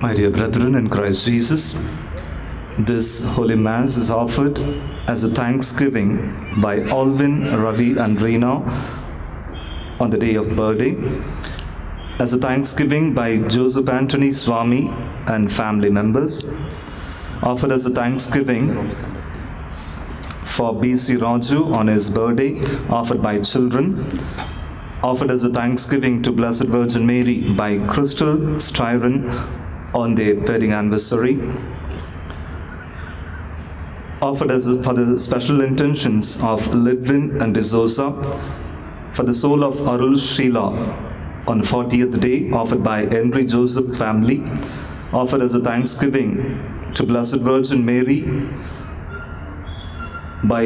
My dear brethren in Christ Jesus, this Holy Mass is offered as a thanksgiving by Alvin, Ravi and Reena on the day of birthday, as a thanksgiving by Joseph Anthony Swami and family members, offered as a thanksgiving for B.C. Raju on his birthday, offered by children, offered as a thanksgiving to Blessed Virgin Mary by Crystal Styron on their wedding anniversary, offered for the special intentions of Lidwin and D'Souza, for the soul of Arul Sheila on 40th day, offered by Henry Joseph family, offered as a thanksgiving to Blessed Virgin Mary by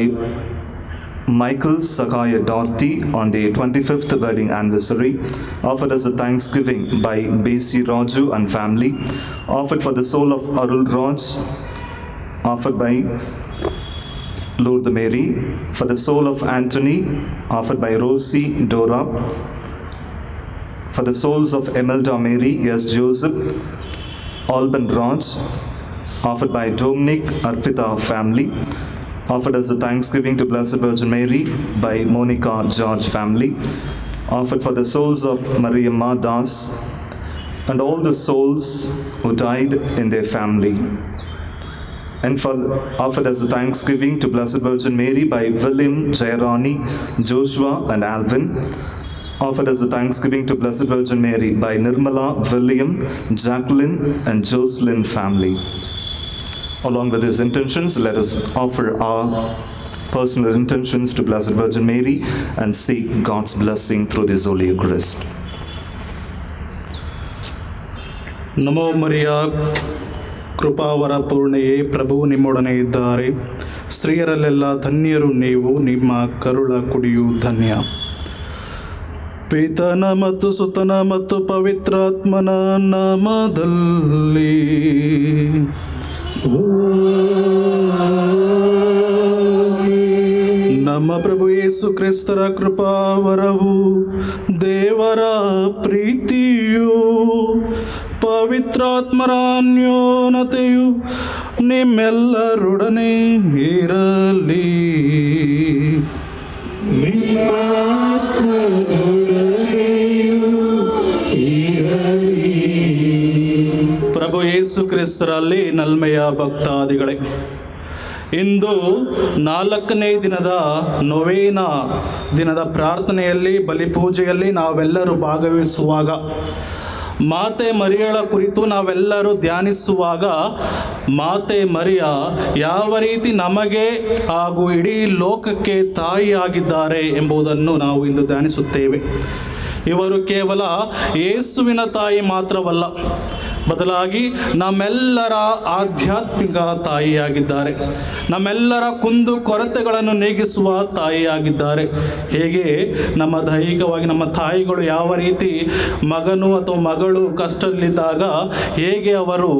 Michael Sakaya Dorothy on their 25th wedding anniversary, offered as a thanksgiving by B.C. Raju and family, offered for the soul of Arul Raj, offered by Lord Mary, for the soul of Anthony, offered by Rosie Dora, for the souls of Emelda Mary, S. Joseph, Alban Raj, offered by Dominic Arpita family, offered as a thanksgiving to Blessed Virgin Mary by Monica George family, offered for the souls of Maria Das and all the souls who died in their family, and offered as a thanksgiving to Blessed Virgin Mary by William, Jairani, Joshua and Alvin, offered as a thanksgiving to Blessed Virgin Mary by Nirmala, William, Jacqueline and Jocelyn family. Along with these intentions, let us offer our personal intentions to Blessed Virgin Mary and seek God's blessing through this Holy Eucharist. ನಮೋ ಮರಿಯ ಕೃಪಾವರ ಪೂರ್ಣೆಯೇ, ಪ್ರಭು ನಿಮ್ಮೊಡನೆ ಇದ್ದಾರೆ. ಸ್ತ್ರೀಯರಲ್ಲೆಲ್ಲ ಧನ್ಯರು ನೀವು, ನಿಮ್ಮ ಕರುಳ ಕುಡಿಯು ಧನ್ಯ. ಪಿತನ ಮತ್ತು ಸುತನ ಮತ್ತು ಪವಿತ್ರಾತ್ಮನ ನಾಮದಲ್ಲಿ ನಮ್ಮ ಪ್ರಭು ಯೇಸು ಕ್ರಿಸ್ತರ ಕೃಪಾವರವು, ದೇವರ ಪ್ರೀತಿಯು, ಪವಿತ್ರಾತ್ಮರ ಅನ್ಯೋನ್ಯತೆಯು ನಿಮ್ಮೆಲ್ಲರೊಡನೆ ಇರಲಿ. ಪ್ರಭು ಯೇಸು ಕ್ರಿಸ್ತರಲ್ಲಿ ನಲ್ಮೆಯ ಭಕ್ತಾದಿಗಳೇ, ಇಂದು 4ನೇ ದಿನದ ನೊವೇನ ದಿನದ ಪ್ರಾರ್ಥನೆಯಲ್ಲಿ, ಬಲಿಪೂಜೆಯಲ್ಲಿ ನಾವೆಲ್ಲರೂ ಭಾಗವಹಿಸುವಾಗ, ಮಾತೆ ಮರಿಯಳ ಕುರಿತು ನಾವೆಲ್ಲರೂ ಧ್ಯಾನಿಸುವಾಗ, ಮಾತೆ ಮರಿಯ ಯಾವ ರೀತಿ ನಮಗೆ ಹಾಗೂ ಇಡೀ ಲೋಕಕ್ಕೆ ತಾಯಿಯಾಗಿದ್ದಾರೆ ಎಂಬುದನ್ನು ನಾವು ಇಂದು ಧ್ಯಾನಿಸುತ್ತೇವೆ. ಇವರು ಕೇವಲ ಯೇಸುವಿನ ತಾಯಿ ಮಾತ್ರವಲ್ಲ, ಬದಲಾಗಿ ನಮ್ಮೆಲ್ಲರ ಆಧ್ಯಾತ್ಮಿಕ ತಾಯಿಯಾಗಿದ್ದಾರೆ. ನಮ್ಮೆಲ್ಲರ ಕುಂದು ಕೊರತೆಗಳನ್ನು ನೀಗಿಸುವ ತಾಯಿಯಾಗಿದ್ದಾರೆ. ಹೇಗೆ ನಮ್ಮ ದೈಹಿಕವಾಗಿ ನಮ್ಮ ತಾಯಿಗಳು ಯಾವ ರೀತಿ ಮಗನು ಅಥವಾ ಮಗಳು ಕಷ್ಟದಲ್ಲಿದ್ದಾಗ ಹೇಗೆ ಅವರು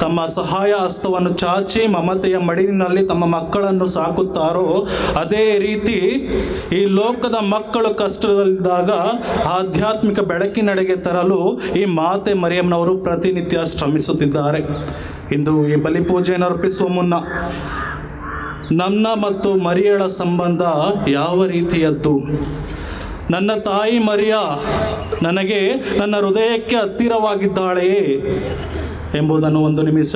ತಮ್ಮ ಸಹಾಯ ಹಸ್ತವನ್ನು ಚಾಚಿ ಮಮತೆಯ ಮಡಿಲಿನಲ್ಲಿ ತಮ್ಮ ಮಕ್ಕಳನ್ನು ಸಾಕುತ್ತಾರೋ, ಅದೇ ರೀತಿ ಈ ಲೋಕದ ಮಕ್ಕಳು ಕಷ್ಟದಲ್ಲಿದ್ದಾಗ ಆಧ್ಯಾತ್ಮಿಕ ಬೆಳಕಿನೆಡೆಗೆ ತರಲು ಈ ಮಾತೆ ಮರಿಯಮ್ಮನವರು ಪ್ರತಿನಿತ್ಯ ಶ್ರಮಿಸುತ್ತಿದ್ದಾರೆ. ಇಂದು ಈ ಬಲಿಪೂಜೆಯನ್ನು ಅರ್ಪಿಸುವ ಮುನ್ನ ನನ್ನ ಮತ್ತು ಮರಿಯಳ ಸಂಬಂಧ ಯಾವ ರೀತಿಯದ್ದು, ನನ್ನ ತಾಯಿ ಮರಿಯ ನನಗೆ ನನ್ನ ಹೃದಯಕ್ಕೆ ಹತ್ತಿರವಾಗಿದ್ದಾಳೆಯೇ ಎಂಬುದನ್ನು ಒಂದು ನಿಮಿಷ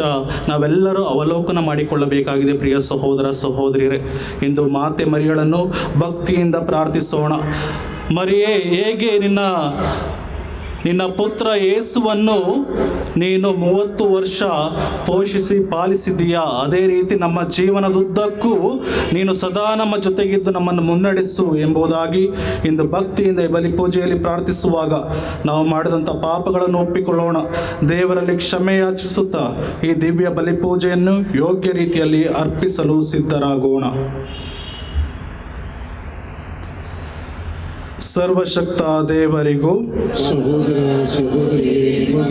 ನಾವೆಲ್ಲರೂ ಅವಲೋಕನ ಮಾಡಿಕೊಳ್ಳಬೇಕಾಗಿದೆ. ಪ್ರಿಯ ಸಹೋದರ ಸಹೋದರಿಯರೇ, ಇಂದು ಮಾತೆ ಮರಿಯಳನ್ನು ಭಕ್ತಿಯಿಂದ ಪ್ರಾರ್ಥಿಸೋಣ. ಮರಿಯೇ, ಹೇಗೆ ನಿನ್ನ ಪುತ್ರ ಯೇಸುವನ್ನು ನೀನು 30 ವರ್ಷ ಪೋಷಿಸಿ ಪಾಲಿಸಿದೀಯಾ, ಅದೇ ರೀತಿ ನಮ್ಮ ಜೀವನದುದ್ದಕ್ಕೂ ನೀನು ಸದಾ ನಮ್ಮ ಜೊತೆಗಿದ್ದು ನಮ್ಮನ್ನು ಮುನ್ನಡೆಸು ಎಂಬುದಾಗಿ ಇಂದು ಭಕ್ತಿಯಿಂದ ಈ ಬಲಿ ಪೂಜೆಯಲ್ಲಿ ಪ್ರಾರ್ಥಿಸುವಾಗ ನಾವು ಮಾಡಿದಂಥ ಪಾಪಗಳನ್ನು ಒಪ್ಪಿಕೊಳ್ಳೋಣ. ದೇವರಲ್ಲಿ ಕ್ಷಮೆ ಯಾಚಿಸುತ್ತಾ ಈ ದಿವ್ಯ ಬಲಿ ಪೂಜೆಯನ್ನು ಯೋಗ್ಯ ರೀತಿಯಲ್ಲಿ ಅರ್ಪಿಸಲು ಸಿದ್ಧರಾಗೋಣ. ಸರ್ವಶಕ್ತ ದೇವರಿಗೂ ಸಹೋದರ ಸಹೋದರಿಯರಿಗೂ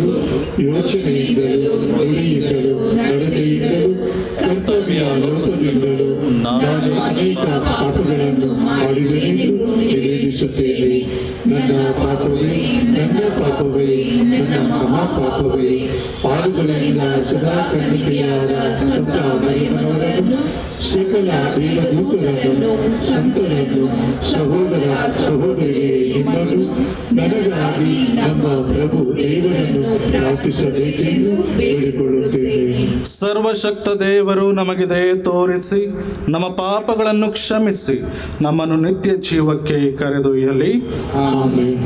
ಯೋಚನೆಯಿಂದಲೂ ನುಡಿಯಿಂದಲೂ ನಡತೆಯಿಂದಲೂ ಕರ್ತವ್ಯ ಲೋಪದಿಂದಲೂ ನಾನು ಅನೇಕ ಪಾಪಗಳನ್ನು ಮಾಡಿದೆನೆಂದು ನಿವೇದಿಸುತ್ತೇನೆ. ನನ್ನ ಪಾಪವೇ ನನ್ನ ಮಹಾಪಾಪವೇ. ಪಾಪಗಳಿಂದ ಸದಾ ಖಂಡಿತೆಯಾದ ಸಂತ ಮರಿಯಮ್ಮನವರನ್ನು, ಸಕಲ ದೇವದೂತರನ್ನು, ಸಂತರನ್ನು, ಸಹೋದರ ಸಹೋದರಿಯರಿಗಿಂತಲೂ ನನಗಾಗಿ ನಮ್ಮ ಪ್ರಭು ದೇವರನ್ನು ಪ್ರಾರ್ಥಿಸಬೇಕೆಂದು ಬೇಡಿಕೊಳ್ಳುತ್ತೇನೆ. ಸರ್ವಶಕ್ತ ದೇವರು ನಮಗೆ ದಯೆ ತೋರಿಸಿ ನಮ್ಮ ಪಾಪಗಳನ್ನು ಕ್ಷಮಿಸಿ ನಮ್ಮನ್ನು ನಿತ್ಯ ಜೀವಕ್ಕೆ ಕರೆದೊಯ್ಯಲಿ. ಆಮೆನ್.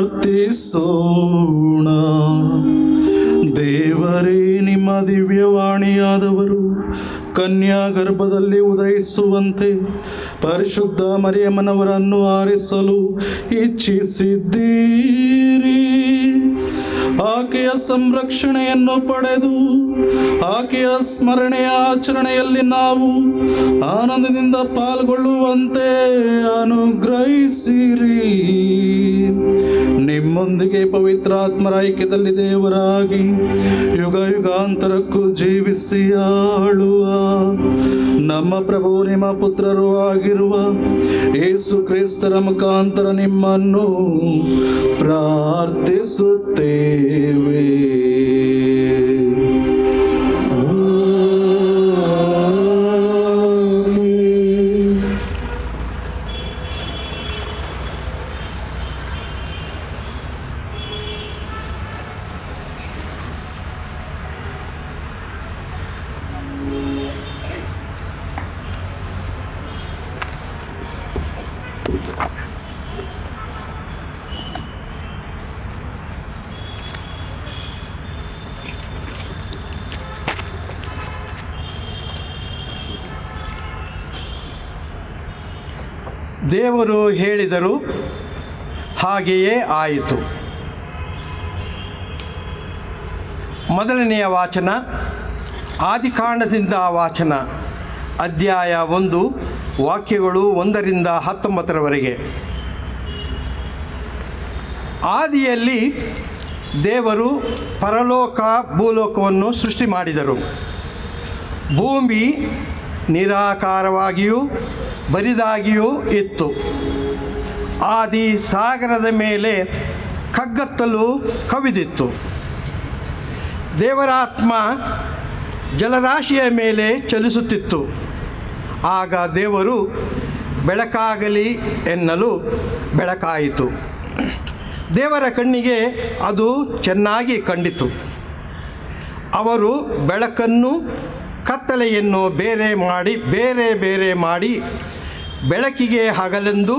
ಪ್ರಾರ್ಥಿಸೋಣ. ದೇವರೇ, ನಿಮ್ಮ ದಿವ್ಯವಾಣಿಯಾದವರು ಕನ್ಯಾ ಗರ್ಭದಲ್ಲಿ ಉದಯಿಸುವಂತೆ ಪರಿಶುದ್ಧ ಮರಿಯಮ್ಮನವರನ್ನು ಆರಿಸಲು ಇಚ್ಛಿಸಿದ್ದೀರಿ. ಆಕೆಯ ಸಂರಕ್ಷಣೆಯನ್ನು ಪಡೆದು ಆಕೆಯ ಸ್ಮರಣೆಯ ಆಚರಣೆಯಲ್ಲಿ ನಾವು ಆನಂದದಿಂದ ಪಾಲ್ಗೊಳ್ಳುವಂತೆ ಅನುಗ್ರಹಿಸಿರಿ. ನಿಮ್ಮೊಂದಿಗೆ ಪವಿತ್ರಾತ್ಮರ ಐಕ್ಯದಲ್ಲಿ ದೇವರಾಗಿ ಯುಗ ಯುಗಾಂತರಕ್ಕೂ ಜೀವಿಸಿ ಆಳುವ ನಮ್ಮ ಪ್ರಭು ನಿಮ್ಮ ಪುತ್ರರೂ ಆಗಿರುವ ಯೇಸು ಕ್ರಿಸ್ತರ ಮುಖಾಂತರ ನಿಮ್ಮನ್ನು ಪ್ರಾರ್ಥಿಸುತ್ತೇವೆ. ದೇವರು ಹೇಳಿದರು, ಹಾಗೆಯೇ ಆಯಿತು. ಮೊದಲನೆಯ ವಾಚನ ಆದಿಕಾಂಡದಿಂದ ವಾಚನ, ಅಧ್ಯಾಯ 1, ವಾಕ್ಯಗಳು 1ರಿಂದ 19ರವರೆಗೆ. ಆದಿಯಲ್ಲಿ ದೇವರು ಪರಲೋಕ ಭೂಲೋಕವನ್ನು ಸೃಷ್ಟಿ ಮಾಡಿದರು. ಭೂಮಿ ನಿರಾಕಾರವಾಗಿಯೂ ಬರಿದಾಗಿಯೂ ಇತ್ತು. ಆದಿ ಸಾಗರದ ಮೇಲೆ ಕಗ್ಗತ್ತಲು ಕವಿದಿತ್ತು. ದೇವರಾತ್ಮ ಜಲರಾಶಿಯ ಮೇಲೆ ಚಲಿಸುತ್ತಿತ್ತು. ಆಗ ದೇವರು ಬೆಳಕಾಗಲಿ ಎನ್ನಲು ಬೆಳಕಾಯಿತು. ದೇವರ ಕಣ್ಣಿಗೆ ಅದು ಚೆನ್ನಾಗಿ ಕಂಡಿತು. ಅವರು ಬೆಳಕನ್ನು ಕತ್ತಲೆಯನ್ನು ಬೇರೆ ಬೇರೆ ಮಾಡಿ ಬೆಳಕಿಗೆ ಹಗಲೆಂದು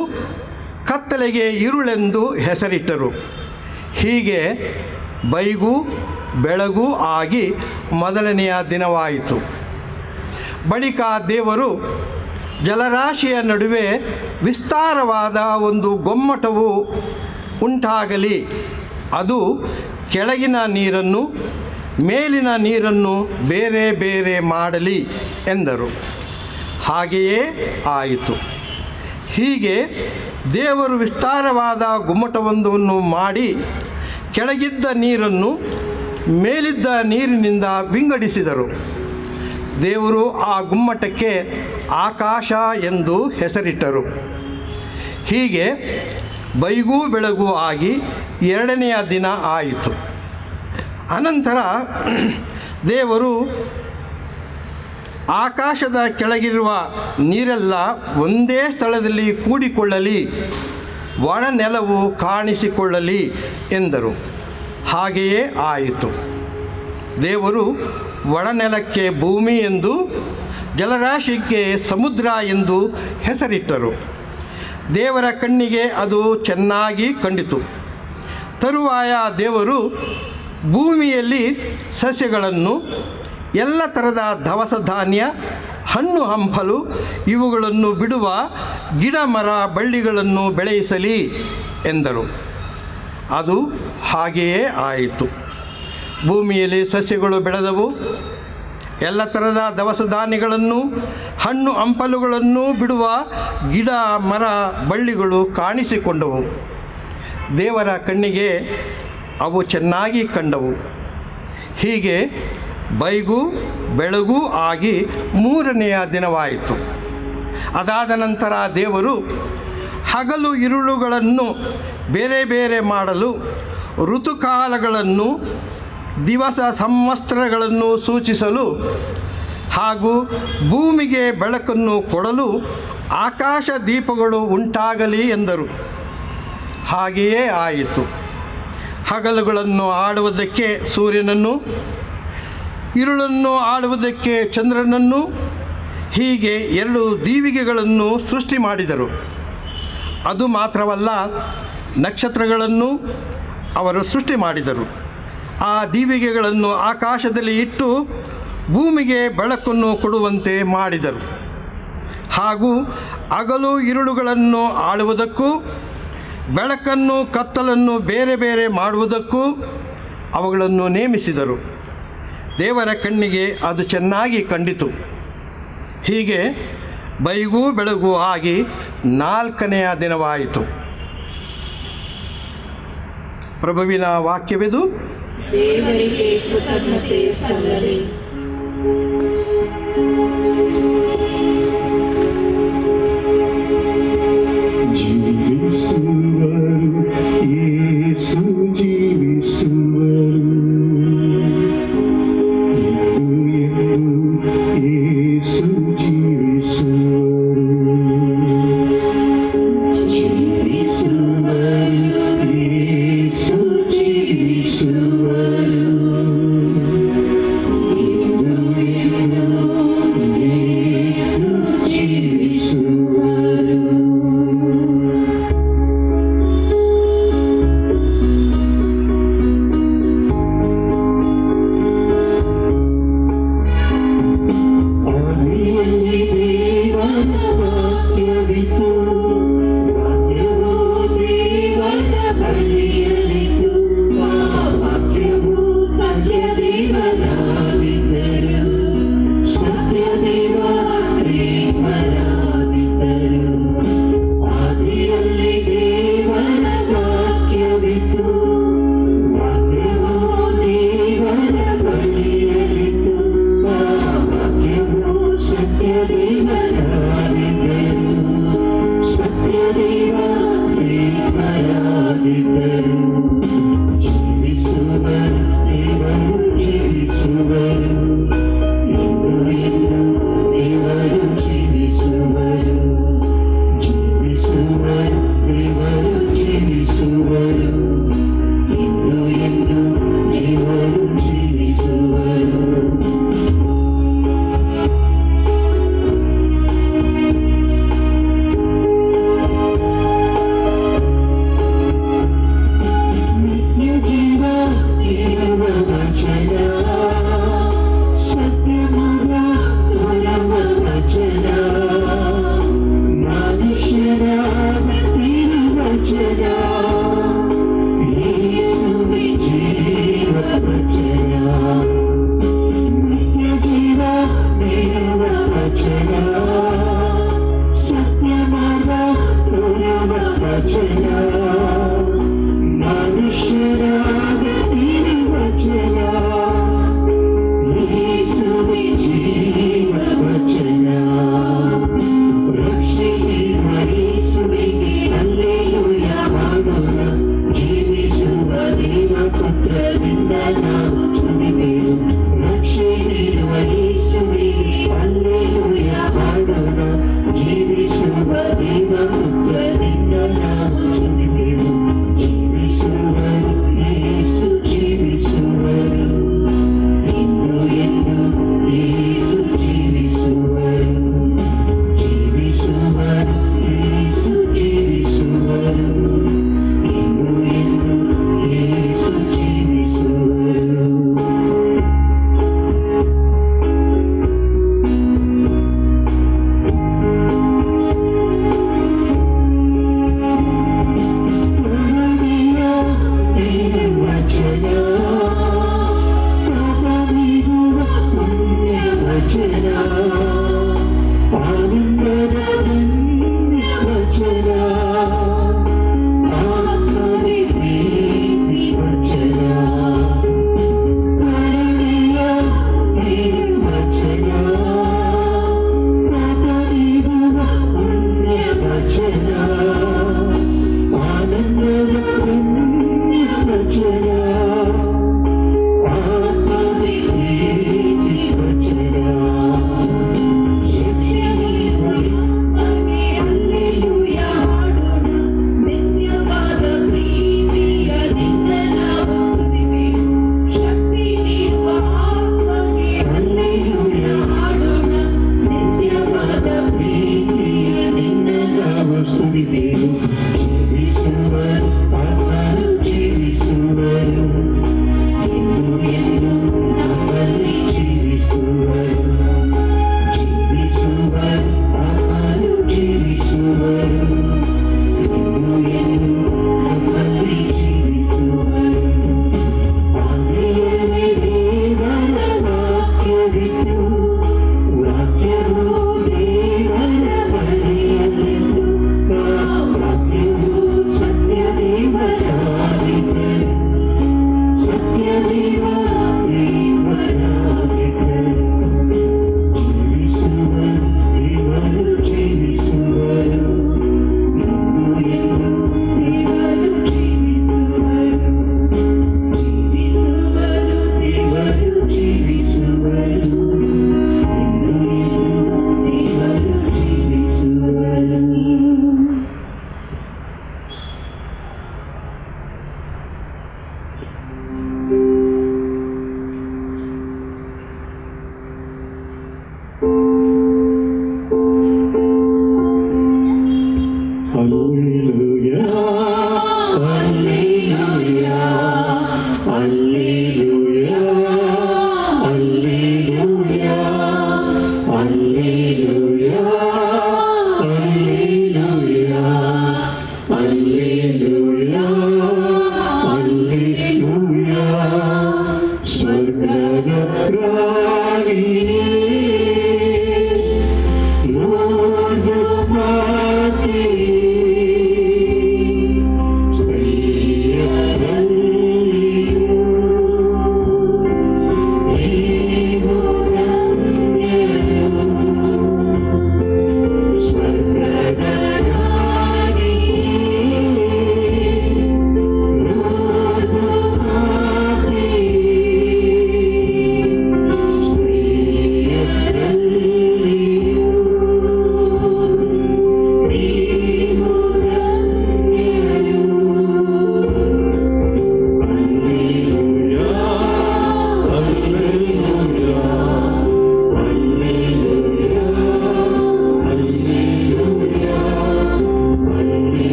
ಕತ್ತಲೆಗೆ ಇರುಳೆಂದು ಹೆಸರಿಟ್ಟರು. ಹೀಗೆ ಬೈಗೂ ಬೆಳಗೂ ಆಗಿ ಮೊದಲನೆಯ ದಿನವಾಯಿತು. ಬಳಿಕ ದೇವರು ಜಲರಾಶಿಯ ನಡುವೆ ವಿಸ್ತಾರವಾದ ಒಂದು ಗೊಮ್ಮಟವು ಉಂಟಾಗಲಿ, ಅದು ಕೆಳಗಿನ ನೀರನ್ನು ಮೇಲಿನ ನೀರನ್ನು ಬೇರೆ ಬೇರೆ ಮಾಡಲಿ ಎಂದರು. ಹಾಗೆಯೇ ಆಯಿತು. ಹೀಗೆ ದೇವರು ವಿಸ್ತಾರವಾದ ಗುಮ್ಮಟವೊಂದನ್ನು ಮಾಡಿ ಕೆಳಗಿದ್ದ ನೀರನ್ನು ಮೇಲಿದ್ದ ನೀರಿನಿಂದ ವಿಂಗಡಿಸಿದರು. ದೇವರು ಆ ಗುಮ್ಮಟಕ್ಕೆ ಆಕಾಶ ಎಂದು ಹೆಸರಿಟ್ಟರು. ಹೀಗೆ ಬೈಗೂ ಬೆಳಗೂ ಆಗಿ 2ನೆಯ ದಿನ ಆಯಿತು. ಅನಂತರ ದೇವರು ಆಕಾಶದ ಕೆಳಗಿರುವ ನೀರೆಲ್ಲ ಒಂದೇ ಸ್ಥಳದಲ್ಲಿ ಕೂಡಿಕೊಳ್ಳಲಿ, ಒಣ ನೆಲವು ಕಾಣಿಸಿಕೊಳ್ಳಲಿ ಎಂದರು. ಹಾಗೆಯೇ ಆಯಿತು. ದೇವರು ಒಣನೆಲಕ್ಕೆ ಭೂಮಿ ಎಂದು, ಜಲರಾಶಿಗೆ ಸಮುದ್ರ ಎಂದು ಹೆಸರಿಟ್ಟರು. ದೇವರ ಕಣ್ಣಿಗೆ ಅದು ಚೆನ್ನಾಗಿ ಕಂಡಿತು. ತರುವಾಯ ದೇವರು ಭೂಮಿಯಲ್ಲಿ ಸಸ್ಯಗಳನ್ನು, ಎಲ್ಲ ಥರದ ದವಸ ಧಾನ್ಯ, ಹಣ್ಣು ಹಂಪಲು ಇವುಗಳನ್ನು ಬಿಡುವ ಗಿಡ ಮರ ಬಳ್ಳಿಗಳನ್ನು ಬೆಳೆಸಲಿ ಎಂದರು. ಅದು ಹಾಗೆಯೇ ಆಯಿತು. ಭೂಮಿಯಲ್ಲಿ ಸಸ್ಯಗಳು ಬೆಳೆದವು. ಎಲ್ಲ ಥರದ ದವಸ ಧಾನ್ಯಗಳನ್ನು, ಹಣ್ಣು ಹಂಪಲುಗಳನ್ನು ಬಿಡುವ ಗಿಡ ಮರ ಬಳ್ಳಿಗಳು ಕಾಣಿಸಿಕೊಂಡವು. ದೇವರ ಕಣ್ಣಿಗೆ ಅವು ಚೆನ್ನಾಗಿ ಕಂಡವು. ಹೀಗೆ ಬೈಗೂ ಬೆಳಗೂ ಆಗಿ 3ನೆಯ ದಿನವಾಯಿತು. ಅದಾದ ನಂತರ ದೇವರು ಹಗಲು ಇರುಳುಗಳನ್ನು ಬೇರೆ ಬೇರೆ ಮಾಡಲು ಋತುಕಾಲಗಳನ್ನು, ದಿವಸ ಸಂವತ್ಸರಗಳನ್ನು ಸೂಚಿಸಲು ಹಾಗೂ ಭೂಮಿಗೆ ಬೆಳಕನ್ನು ಕೊಡಲು ಆಕಾಶ ದೀಪಗಳು ಉಂಟಾಗಲಿ ಎಂದರು. ಹಾಗೆಯೇ ಆಯಿತು. ಹಗಲುಗಳನ್ನು ಆಳುವುದಕ್ಕೆ ಸೂರ್ಯನನ್ನು, ಇರುಳನ್ನು ಆಳುವುದಕ್ಕೆ ಚಂದ್ರನನ್ನು, ಹೀಗೆ 2 ದೀವಿಗೆಗಳನ್ನು ಸೃಷ್ಟಿ ಮಾಡಿದರು. ಅದು ಮಾತ್ರವಲ್ಲ, ನಕ್ಷತ್ರಗಳನ್ನು ಅವರು ಸೃಷ್ಟಿ ಮಾಡಿದರು. ಆ ದೀವಿಗೆಗಳನ್ನು ಆಕಾಶದಲ್ಲಿ ಇಟ್ಟು ಭೂಮಿಗೆ ಬೆಳಕನ್ನು ಕೊಡುವಂತೆ ಮಾಡಿದರು. ಹಾಗೂ ಹಗಲು ಇರುಳುಗಳನ್ನು ಆಳುವುದಕ್ಕೂ ಬೆಳಕನ್ನು ಕತ್ತಲನ್ನು ಬೇರೆ ಬೇರೆ ಮಾಡುವುದಕ್ಕೂ ಅವುಗಳನ್ನು ನೇಮಿಸಿದರು. ದೇವರ ಕಣ್ಣಿಗೆ ಅದು ಚೆನ್ನಾಗಿ ಕಂಡಿತು. ಹೀಗೆ ಬೈಗೂ ಬೆಳಗೂ ಆಗಿ 4ನೆಯ ದಿನವಾಯಿತು. ಪ್ರಭುವಿನ ವಾಕ್ಯವಿದು. ದೇವರಿಗೆ ಕೃತಜ್ಞತೆ ಸಲ್ಲಲಿ.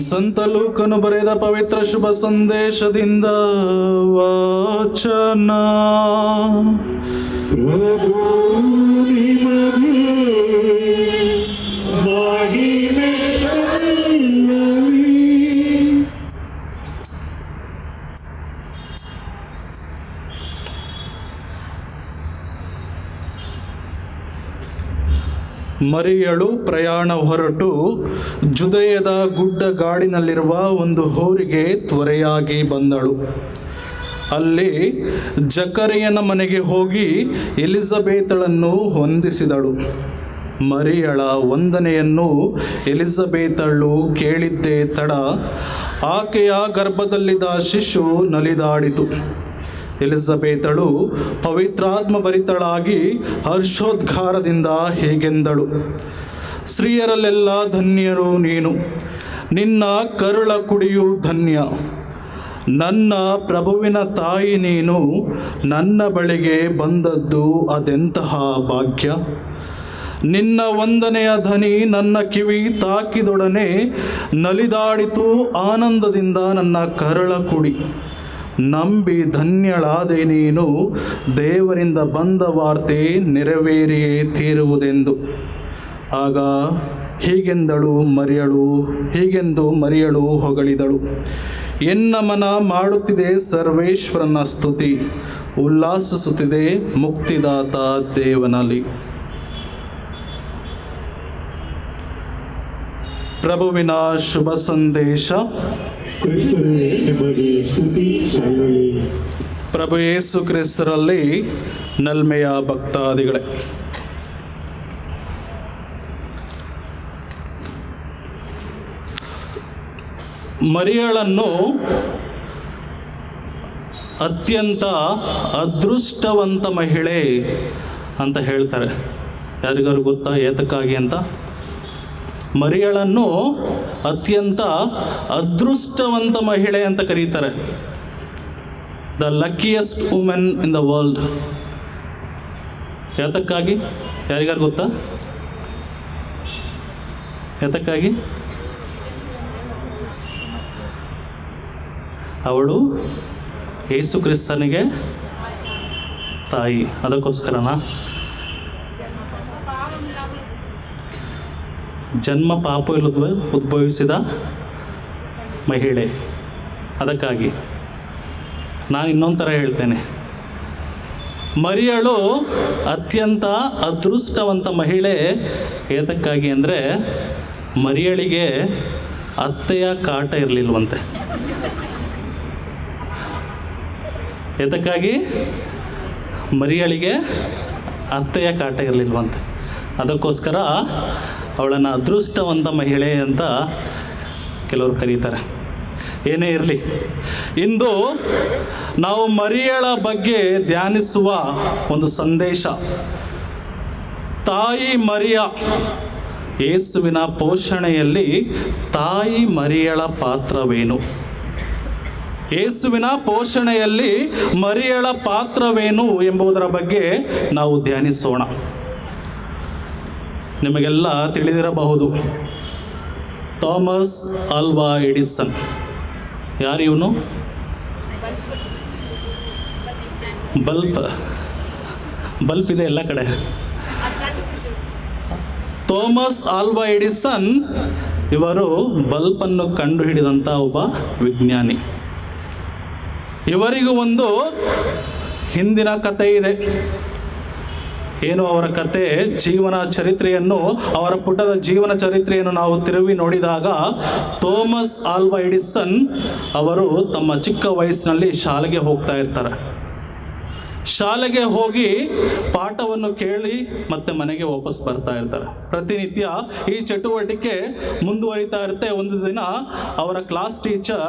ಸಂತ ಲೂಕನು ಬರೆದ ಪವಿತ್ರ ಶುಭ ಸಂದೇಶದಿಂದ ವಾಚನ. ಮರಿಯಳು ಪ್ರಯಾಣ ಹೊರಟು ಜುದಯದ ಗುಡ್ಡಗಾಡಿನಲ್ಲಿರುವ ಒಂದು ಊರಿಗೆ ತ್ವರೆಯಾಗಿ ಬಂದಳು. ಅಲ್ಲಿ ಜಕರಿಯನ ಮನೆಗೆ ಹೋಗಿ ಎಲಿಜಬೇತಳನ್ನು ವಂದಿಸಿದಳು. ಮರಿಯಳ ವಂದನೆಯನ್ನು ಎಲಿಜಬೇತಳು ಕೇಳಿದ್ದೇ ತಡ ಆಕೆಯ ಗರ್ಭದಲ್ಲಿದ್ದ ಶಿಶು ನಲಿದಾಡಿತು. ಎಲಿಜಬೇತಳು ಪವಿತ್ರಾತ್ಮ ಭರಿತಳಾಗಿ ಹರ್ಷೋದ್ಗಾರದಿಂದ ಹೀಗೆಂದಳು: ಸ್ತ್ರೀಯರಲ್ಲೆಲ್ಲ ಧನ್ಯರು ನೀನು, ನಿನ್ನ ಕರುಳ ಕುಡಿಯು ಧನ್ಯ. ನನ್ನ ಪ್ರಭುವಿನ ತಾಯಿ ನೀನು, ನನ್ನ ಬಳಿಗೆ ಬಂದದ್ದು ಅದೆಂತಹ ಭಾಗ್ಯ. ನಿನ್ನ ವಂದನೆಯ ಧ್ವನಿ ನನ್ನ ಕಿವಿ ತಾಕಿದೊಡನೆ ನಲಿದಾಡಿತು ಆನಂದದಿಂದ ನನ್ನ ಕರುಳ ಕುಡಿ. ನಂಬಿ ಧನ್ಯಳಾದೆ ನೀನು, ದೇವರಿಂದ ಬಂದ ವಾರ್ತೆ ನೆರವೇರಿಯೇ ತೀರುವುದೆಂದು. ಆಗ ಹೀಗೆಂದು ಮರಿಯಳು ಹೊಗಳಿದಳು: ಎನ್ನ ಮನ ಮಾಡುತ್ತಿದೆ ಸರ್ವೇಶ್ವರನ ಸ್ತುತಿ, ಉಲ್ಲಾಸಿಸುತ್ತಿದೆ ಮುಕ್ತಿದಾತ ದೇವನಲ್ಲಿ. ಪ್ರಭುವಿನ ಶುಭ ಸಂದೇಶ. ಪ್ರಭು ಯೇಸು ಕ್ರಿಸ್ತರಲ್ಲಿ ನಲ್ಮೆಯ ಭಕ್ತಾದಿಗಳೇ, ಮರಿಯಳನ್ನು ಅತ್ಯಂತ ಅದೃಷ್ಟವಂತ ಮಹಿಳೆ ಅಂತ ಹೇಳ್ತಾರೆ. ಯಾರಿಗಾರು ಗೊತ್ತಾ ಏತಕ್ಕಾಗಿ ಅಂತ? ಮರಿಯಳನ್ನು ಅತ್ಯಂತ ಅದೃಷ್ಟವಂತ ಮಹಿಳೆ ಅಂತ ಕರೀತಾರೆ. The luckiest women in the world. ಯಾತಕ್ಕಾಗಿ? ಯಾರಿಗಾರು ಗೊತ್ತಾ ಯಾತಕ್ಕಾಗಿ? ಅವಳು ಯೇಸು ಕ್ರಿಸ್ತನಿಗೆ ತಾಯಿ, ಅದಕ್ಕೋಸ್ಕರನಾ? ಜನ್ಮ ಪಾಪ ಉದ್ಭವಿಸಿದ ಮಹಿಳೆ, ಅದಕ್ಕಾಗಿ. ನಾನು ಇನ್ನೊಂದು ಥರ ಹೇಳ್ತೇನೆ. ಮರಿಯಳು ಅತ್ಯಂತ ಅದೃಷ್ಟವಂತ ಮಹಿಳೆ ಏತಕ್ಕಾಗಿ ಅಂದರೆ, ಮರಿಯಳಿಗೆ ಅತ್ತೆಯ ಕಾಟ ಇರಲಿಲ್ವಂತೆ. ಏತಕ್ಕಾಗಿ? ಮರಿಯಳಿಗೆ ಅತ್ತೆಯ ಕಾಟ ಇರಲಿಲ್ವಂತೆ. ಅದಕ್ಕೋಸ್ಕರ ಅವಳನ್ನು ಅದೃಷ್ಟವಂತ ಮಹಿಳೆ ಅಂತ ಕೆಲವರು ಕರೀತಾರೆ. ಏನೇ ಇರಲಿ, ಇಂದು ನಾವು ಮರಿಯಳ ಬಗ್ಗೆ ಧ್ಯಾನಿಸುವ ಒಂದು ಸಂದೇಶ, ತಾಯಿ ಮರಿಯ. ಯೇಸುವಿನ ಪೋಷಣೆಯಲ್ಲಿ ತಾಯಿ ಮರಿಯಳ ಪಾತ್ರವೇನು? ಯೇಸುವಿನ ಪೋಷಣೆಯಲ್ಲಿ ಮರಿಯಳ ಪಾತ್ರವೇನು ಎಂಬುದರ ಬಗ್ಗೆ ನಾವು ಧ್ಯಾನಿಸೋಣ. ನಿಮಗೆಲ್ಲ ತಿಳಿದಿರಬಹುದು, ಥಾಮಸ್ ಆಲ್ವಾ ಎಡಿಸನ್. ಯಾರು ಇವನು? ಬಲ್ಪ್ ಇದೆ ಎಲ್ಲ ಕಡೆ. ಥಾಮಸ್ ಆಲ್ವಾ ಎಡಿಸನ್ ಇವರು ಬಲ್ಪನ್ನು ಕಂಡುಹಿಡಿದಂಥ ಒಬ್ಬ ವಿಜ್ಞಾನಿ. ಇವರಿಗೂ ಒಂದು ಹಿಂದಿನ ಕಥೆ ಇದೆ. ಏನು ಅವರ ಕತೆ? ಜೀವನ ಚರಿತ್ರೆಯನ್ನು, ಅವರ ಪುಟದ ಜೀವನ ಚರಿತ್ರೆಯನ್ನು ನಾವು ತಿರುವಿ ನೋಡಿದಾಗ, ಥಾಮಸ್ ಆಲ್ವಾ ಎಡಿಸನ್ ಅವರು ತಮ್ಮ ಚಿಕ್ಕ ವಯಸ್ಸಿನಲ್ಲಿ ಶಾಲೆಗೆ ಹೋಗ್ತಾ ಇರ್ತಾರೆ. ಶಾಲೆಗೆ ಹೋಗಿ ಪಾಠವನ್ನು ಕೇಳಿ ಮತ್ತೆ ಮನೆಗೆ ವಾಪಸ್ ಬರ್ತಾ ಇರ್ತಾರೆ. ಪ್ರತಿನಿತ್ಯ ಈ ಚಟುವಟಿಕೆ ಮುಂದುವರಿತಾ ಇರುತ್ತೆ. ಒಂದು ದಿನ ಅವರ ಕ್ಲಾಸ್ ಟೀಚರ್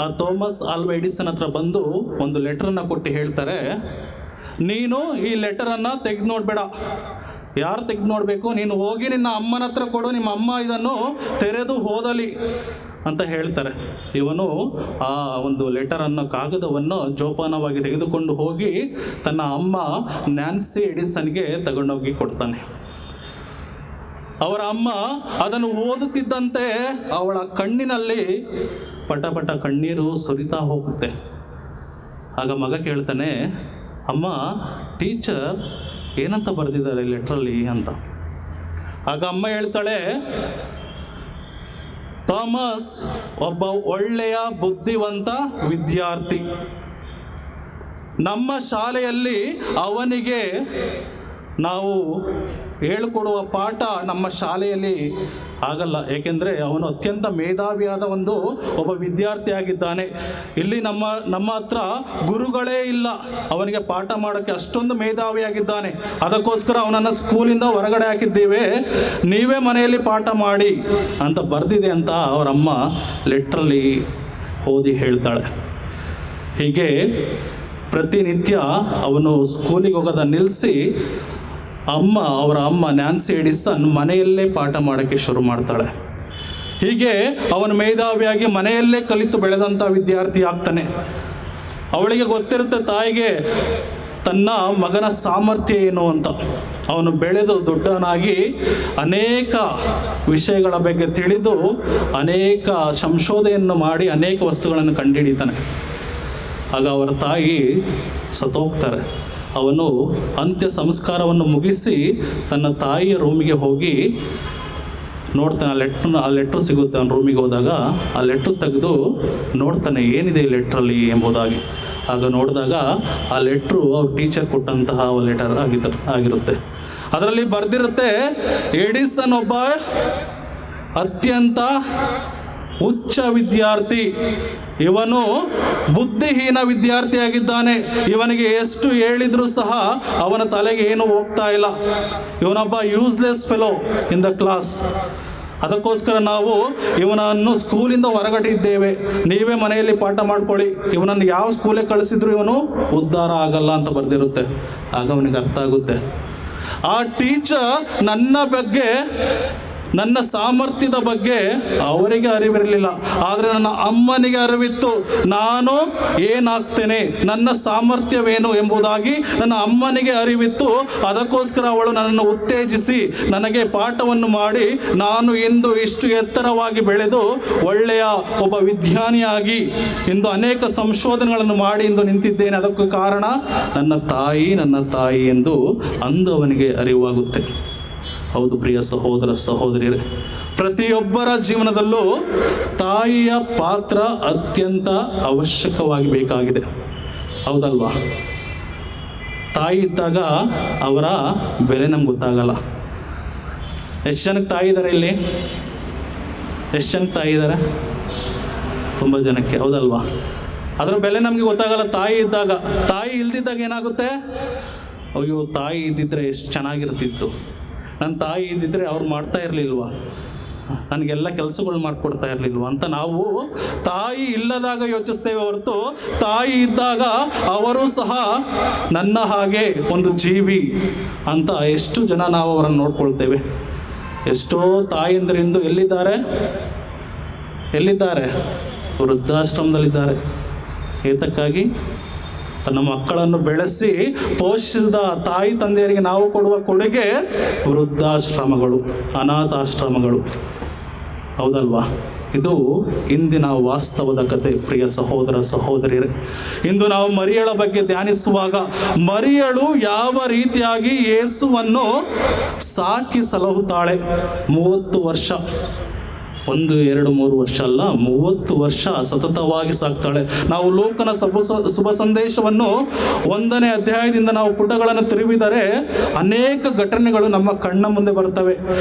ಆ ಥಾಮಸ್ ಆಲ್ವಾ ಎಡಿಸನ್ ಹತ್ರ ಬಂದು ಒಂದು ಲೆಟರನ್ನು ಕೊಟ್ಟು ಹೇಳ್ತಾರೆ, ನೀನು ಈ ಲೆಟರನ್ನು ತೆಗೆದು ನೋಡಬೇಡ. ಯಾರು ತೆಗೆದು ನೋಡಬೇಕು? ನೀನು ಹೋಗಿ ನಿನ್ನ ಅಮ್ಮನ ಹತ್ರ ಕೊಡು, ನಿಮ್ಮ ಅಮ್ಮ ಇದನ್ನು ತೆರೆದು ಓದಲಿ. ಅಂತ ಹೇಳ್ತಾರೆ. ಇವನು ಆ ಒಂದು ಲೆಟರನ್ನು, ಕಾಗದವನ್ನು ಜೋಪಾನವಾಗಿ ತೆಗೆದುಕೊಂಡು ಹೋಗಿ ತನ್ನ ಅಮ್ಮ ನ್ಯಾನ್ಸಿ ಎಡಿಸನ್ಗೆ ತಗೊಂಡೋಗಿ ಕೊಡ್ತಾನೆ. ಅವರ ಅಮ್ಮ ಅದನ್ನು ಓದುತ್ತಿದ್ದಂತೆ ಅವಳ ಕಣ್ಣಿನಲ್ಲಿ ಪಟ ಪಟ ಕಣ್ಣೀರು ಸುರಿತಾ ಹೋಗುತ್ತೆ. ಆಗ ಮಗ ಕೇಳ್ತಾನೆ, ಅಮ್ಮ, ಟೀಚರ್ ಏನಂತ ಬರೆದಿದ್ದಾರೆ ಲೆಟ್ರಲ್ಲಿ ಅಂತ. ಆಗ ಅಮ್ಮ ಹೇಳ್ತಾಳೆ, ಥಾಮಸ್ ಒಬ್ಬ ಒಳ್ಳೆಯ ಬುದ್ಧಿವಂತ ವಿದ್ಯಾರ್ಥಿ. ನಮ್ಮ ಶಾಲೆಯಲ್ಲಿ ಅವನಿಗೆ ನಾವು ಹೇಳಿಕೊಡುವ ಪಾಠ ನಮ್ಮ ಶಾಲೆಯಲ್ಲಿ ಆಗಲ್ಲ, ಏಕೆಂದರೆ ಅವನು ಅತ್ಯಂತ ಮೇಧಾವಿಯಾದ ಒಬ್ಬ ವಿದ್ಯಾರ್ಥಿಯಾಗಿದ್ದಾನೆ. ಇಲ್ಲಿ ನಮ್ಮ ಹತ್ರ ಗುರುಗಳೇ ಇಲ್ಲ, ಅವನಿಗೆ ಪಾಠ ಮಾಡೋಕ್ಕೆ ಅಷ್ಟೊಂದು ಮೇಧಾವಿಯಾಗಿದ್ದಾನೆ. ಅದಕ್ಕೋಸ್ಕರ ಅವನನ್ನು ಸ್ಕೂಲಿಂದ ಹೊರಗಡೆ ಹಾಕಿದ್ದೇವೆ, ನೀವೇ ಮನೆಯಲ್ಲಿ ಪಾಠ ಮಾಡಿ ಅಂತ ಬರೆದಿದೆ ಅಂತ ಅವರಮ್ಮ ಲೆಟ್ರಲ್ಲಿ ಓದಿ ಹೇಳ್ತಾಳೆ. ಹೀಗೆ ಪ್ರತಿನಿತ್ಯ ಅವನು ಸ್ಕೂಲಿಗೆ ಹೋಗೋದ ನಿಲ್ಲಿಸಿ ಅವರ ಅಮ್ಮ ನ್ಯಾನ್ಸಿ ಎಡಿಸನ್ ಮನೆಯಲ್ಲೇ ಪಾಠ ಮಾಡೋಕ್ಕೆ ಶುರು ಮಾಡ್ತಾಳೆ. ಹೀಗೆ ಅವನು ಮೇಧಾವಿಯಾಗಿ ಮನೆಯಲ್ಲೇ ಕಲಿತು ಬೆಳೆದಂಥ ವಿದ್ಯಾರ್ಥಿ ಆಗ್ತಾನೆ. ಅವಳಿಗೆ ಗೊತ್ತಿರುತ್ತೆ ತಾಯಿಗೆ ತನ್ನ ಮಗನ ಸಾಮರ್ಥ್ಯ ಏನು ಅಂತ. ಅವನು ಬೆಳೆದು ದೊಡ್ಡವನಾಗಿ ಅನೇಕ ವಿಷಯಗಳ ಬಗ್ಗೆ ತಿಳಿದು ಅನೇಕ ಸಂಶೋಧನೆಯನ್ನು ಮಾಡಿ ಅನೇಕ ವಸ್ತುಗಳನ್ನು ಕಂಡುಹಿಡಿತಾನೆ. ಆಗ ಅವರ ತಾಯಿ ಸತ್ತೋಗ್ತಾರೆ. ಅವನು ಅಂತ್ಯ ಸಂಸ್ಕಾರವನ್ನು ಮುಗಿಸಿ ತನ್ನ ತಾಯಿಯ ರೂಮಿಗೆ ಹೋಗಿ ನೋಡ್ತಾನೆ. ಆ ಲೆಟ್ರು ಸಿಗುತ್ತೆ ಅವನ ರೂಮಿಗೆ ಹೋದಾಗ. ಆ ಲೆಟ್ರು ತೆಗೆದು ನೋಡ್ತಾನೆ, ಏನಿದೆ ಈ ಲೆಟ್ರಲ್ಲಿ ಎಂಬುದಾಗಿ. ಆಗ ನೋಡಿದಾಗ ಆ ಲೆಟ್ರು ಅವ್ರ ಟೀಚರ್ ಕೊಟ್ಟಂತಹ ಲೆಟರ್ ಆಗಿರುತ್ತೆ. ಅದರಲ್ಲಿ ಬರೆದಿರುತ್ತೆ, ಎಡಿಸನ್ ಒಬ್ಬ ಅತ್ಯಂತ ಉಚ್ಚ ವಿದ್ಯಾರ್ಥಿ, ಇವನು ಬುದ್ಧಿಹೀನ ವಿದ್ಯಾರ್ಥಿಯಾಗಿದ್ದಾನೆ. ಇವನಿಗೆ ಎಷ್ಟು ಹೇಳಿದರೂ ಸಹ ಅವನ ತಲೆಗೆ ಏನು ಹೋಗ್ತಾ ಇಲ್ಲ. ಇವನೊಬ್ಬ useless fellow in the class. ಅದಕ್ಕೋಸ್ಕರ ನಾವು ಇವನನ್ನು ಸ್ಕೂಲಿಂದ ಹೊರಗಡೆ ಇದ್ದೇವೆ, ನೀವೇ ಮನೆಯಲ್ಲಿ ಪಾಠ ಮಾಡ್ಕೊಳ್ಳಿ. ಇವನನ್ನು ಯಾವ ಸ್ಕೂಲಿಗೆ ಕಳಿಸಿದ್ರು ಇವನು ಉದ್ಧಾರ ಆಗಲ್ಲ ಅಂತ ಬರೆದಿರುತ್ತೆ. ಆಗ ಅವನಿಗೆ ಅರ್ಥ ಆಗುತ್ತೆ, ಆ ಟೀಚರ್ ನನ್ನ ಬಗ್ಗೆ, ನನ್ನ ಸಾಮರ್ಥ್ಯದ ಬಗ್ಗೆ ಅವರಿಗೆ ಅರಿವಿರಲಿಲ್ಲ, ಆದರೆ ನನ್ನ ಅಮ್ಮನಿಗೆ ಅರಿವಿತ್ತು. ನಾನು ಏನಾಗ್ತೇನೆ, ನನ್ನ ಸಾಮರ್ಥ್ಯವೇನು ಎಂಬುದಾಗಿ ನನ್ನ ಅಮ್ಮನಿಗೆ ಅರಿವಿತ್ತು. ಅದಕ್ಕೋಸ್ಕರ ಅವಳು ನನ್ನನ್ನು ಉತ್ತೇಜಿಸಿ ನನಗೆ ಪಾಠವನ್ನು ಮಾಡಿ ನಾನು ಇಂದು ಇಷ್ಟು ಎತ್ತರವಾಗಿ ಬೆಳೆದು ಒಳ್ಳೆಯ ಒಬ್ಬ ವಿಜ್ಞಾನಿಯಾಗಿ ಇಂದು ಅನೇಕ ಸಂಶೋಧನೆಗಳನ್ನು ಮಾಡಿ ಇಂದು ನಿಂತಿದ್ದೇನೆ. ಅದಕ್ಕೂ ಕಾರಣ ನನ್ನ ತಾಯಿ ಎಂದು ಅಂದು ಅವನಿಗೆ ಅರಿವಾಗುತ್ತೆ. ಹೌದು ಪ್ರಿಯ ಸಹೋದರ ಸಹೋದರಿಯರೇ, ಪ್ರತಿಯೊಬ್ಬರ ಜೀವನದಲ್ಲೂ ತಾಯಿಯ ಪಾತ್ರ ಅತ್ಯಂತ ಅವಶ್ಯಕವಾಗಿ ಬೇಕಾಗಿದೆ, ಹೌದಲ್ವಾ? ತಾಯಿ ಇದ್ದಾಗ ಅವರ ಬೆಲೆ ನಮ್ಗೆ ಗೊತ್ತಾಗಲ್ಲ. ಎಷ್ಟು ಜನಕ್ಕೆ ತಾಯಿ ಇದ್ದಾರೆ ಇಲ್ಲಿ? ಎಷ್ಟು ಜನಕ್ಕೆ ತಾಯಿ ಇದ್ದಾರೆ? ತುಂಬ ಜನಕ್ಕೆ, ಹೌದಲ್ವಾ? ಅದರ ಬೆಲೆ ನಮಗೆ ಗೊತ್ತಾಗಲ್ಲ ತಾಯಿ ಇದ್ದಾಗ. ತಾಯಿ ಇಲ್ದಿದ್ದಾಗ ಏನಾಗುತ್ತೆ? ಅಯ್ಯೋ, ತಾಯಿ ಇದ್ದಿದ್ರೆ ಎಷ್ಟು ಚೆನ್ನಾಗಿರ್ತಿತ್ತು, ನನ್ನ ತಾಯಿ ಇದ್ದಿದ್ರೆ ಅವ್ರು ಮಾಡ್ತಾ ಇರಲಿಲ್ವ, ನನಗೆಲ್ಲ ಕೆಲಸಗಳು ಮಾಡಿಕೊಡ್ತಾ ಇರಲಿಲ್ವ ಅಂತ ನಾವು ತಾಯಿ ಇಲ್ಲದಾಗ ಯೋಚಿಸ್ತೇವೆ ಹೊರತು, ತಾಯಿ ಇದ್ದಾಗ ಅವರು ಸಹ ನನ್ನ ಹಾಗೆ ಒಂದು ಜೀವಿ ಅಂತ ಎಷ್ಟು ಜನ ನಾವು ಅವರನ್ನು ನೋಡ್ಕೊಳ್ತೇವೆ. ಎಷ್ಟೋ ತಾಯಂದಿರಿಂದು ಎಲ್ಲಿದ್ದಾರೆ? ವೃದ್ಧಾಶ್ರಮದಲ್ಲಿದ್ದಾರೆ. ಏತಕ್ಕಾಗಿ? ತನ್ನ ಮಕ್ಕಳನ್ನು ಬೆಳೆಸಿ ಪೋಷಿಸಿದ ತಾಯಿ ತಂದೆಯರಿಗೆ ನಾವು ಕೊಡುವ ಕೊಡುಗೆ ವೃದ್ಧಾಶ್ರಮಗಳು, ಅನಾಥಾಶ್ರಮಗಳು, ಹೌದಲ್ವಾ? ಇದು ಇಂದಿನ ವಾಸ್ತವದ ಕತೆ ಪ್ರಿಯ ಸಹೋದರ ಸಹೋದರಿಯರೇ. ಇಂದು ನಾವು ಮರಿಯಳ ಬಗ್ಗೆ ಧ್ಯಾನಿಸುವಾಗ, ಮರಿಯಳು ಯಾವ ರೀತಿಯಾಗಿ ಯೇಸುವನ್ನು ಸಾಕಿ ಸಲಹುತ್ತಾಳೆ. 30 ವರ್ಷ, 1, 2, 3 ವರ್ಷ ಅಲ್ಲ, 30 ವರ್ಷ ಸತತವಾಗಿ ಸಾಕ್ತಾಳೆ. ನಾವು ಲೂಕನ ಶುಭ ಸಂದೇಶವನ್ನು 1ನೇ ಅಧ್ಯಾಯದಿಂದ ನಾವು ಪುಟಗಳನ್ನು ತಿರುವಿದರೆ ಅನೇಕ ಘಟನೆಗಳು ನಮ್ಮ ಕಣ್ಣ ಮುಂದೆ ಬರ್ತವೆ.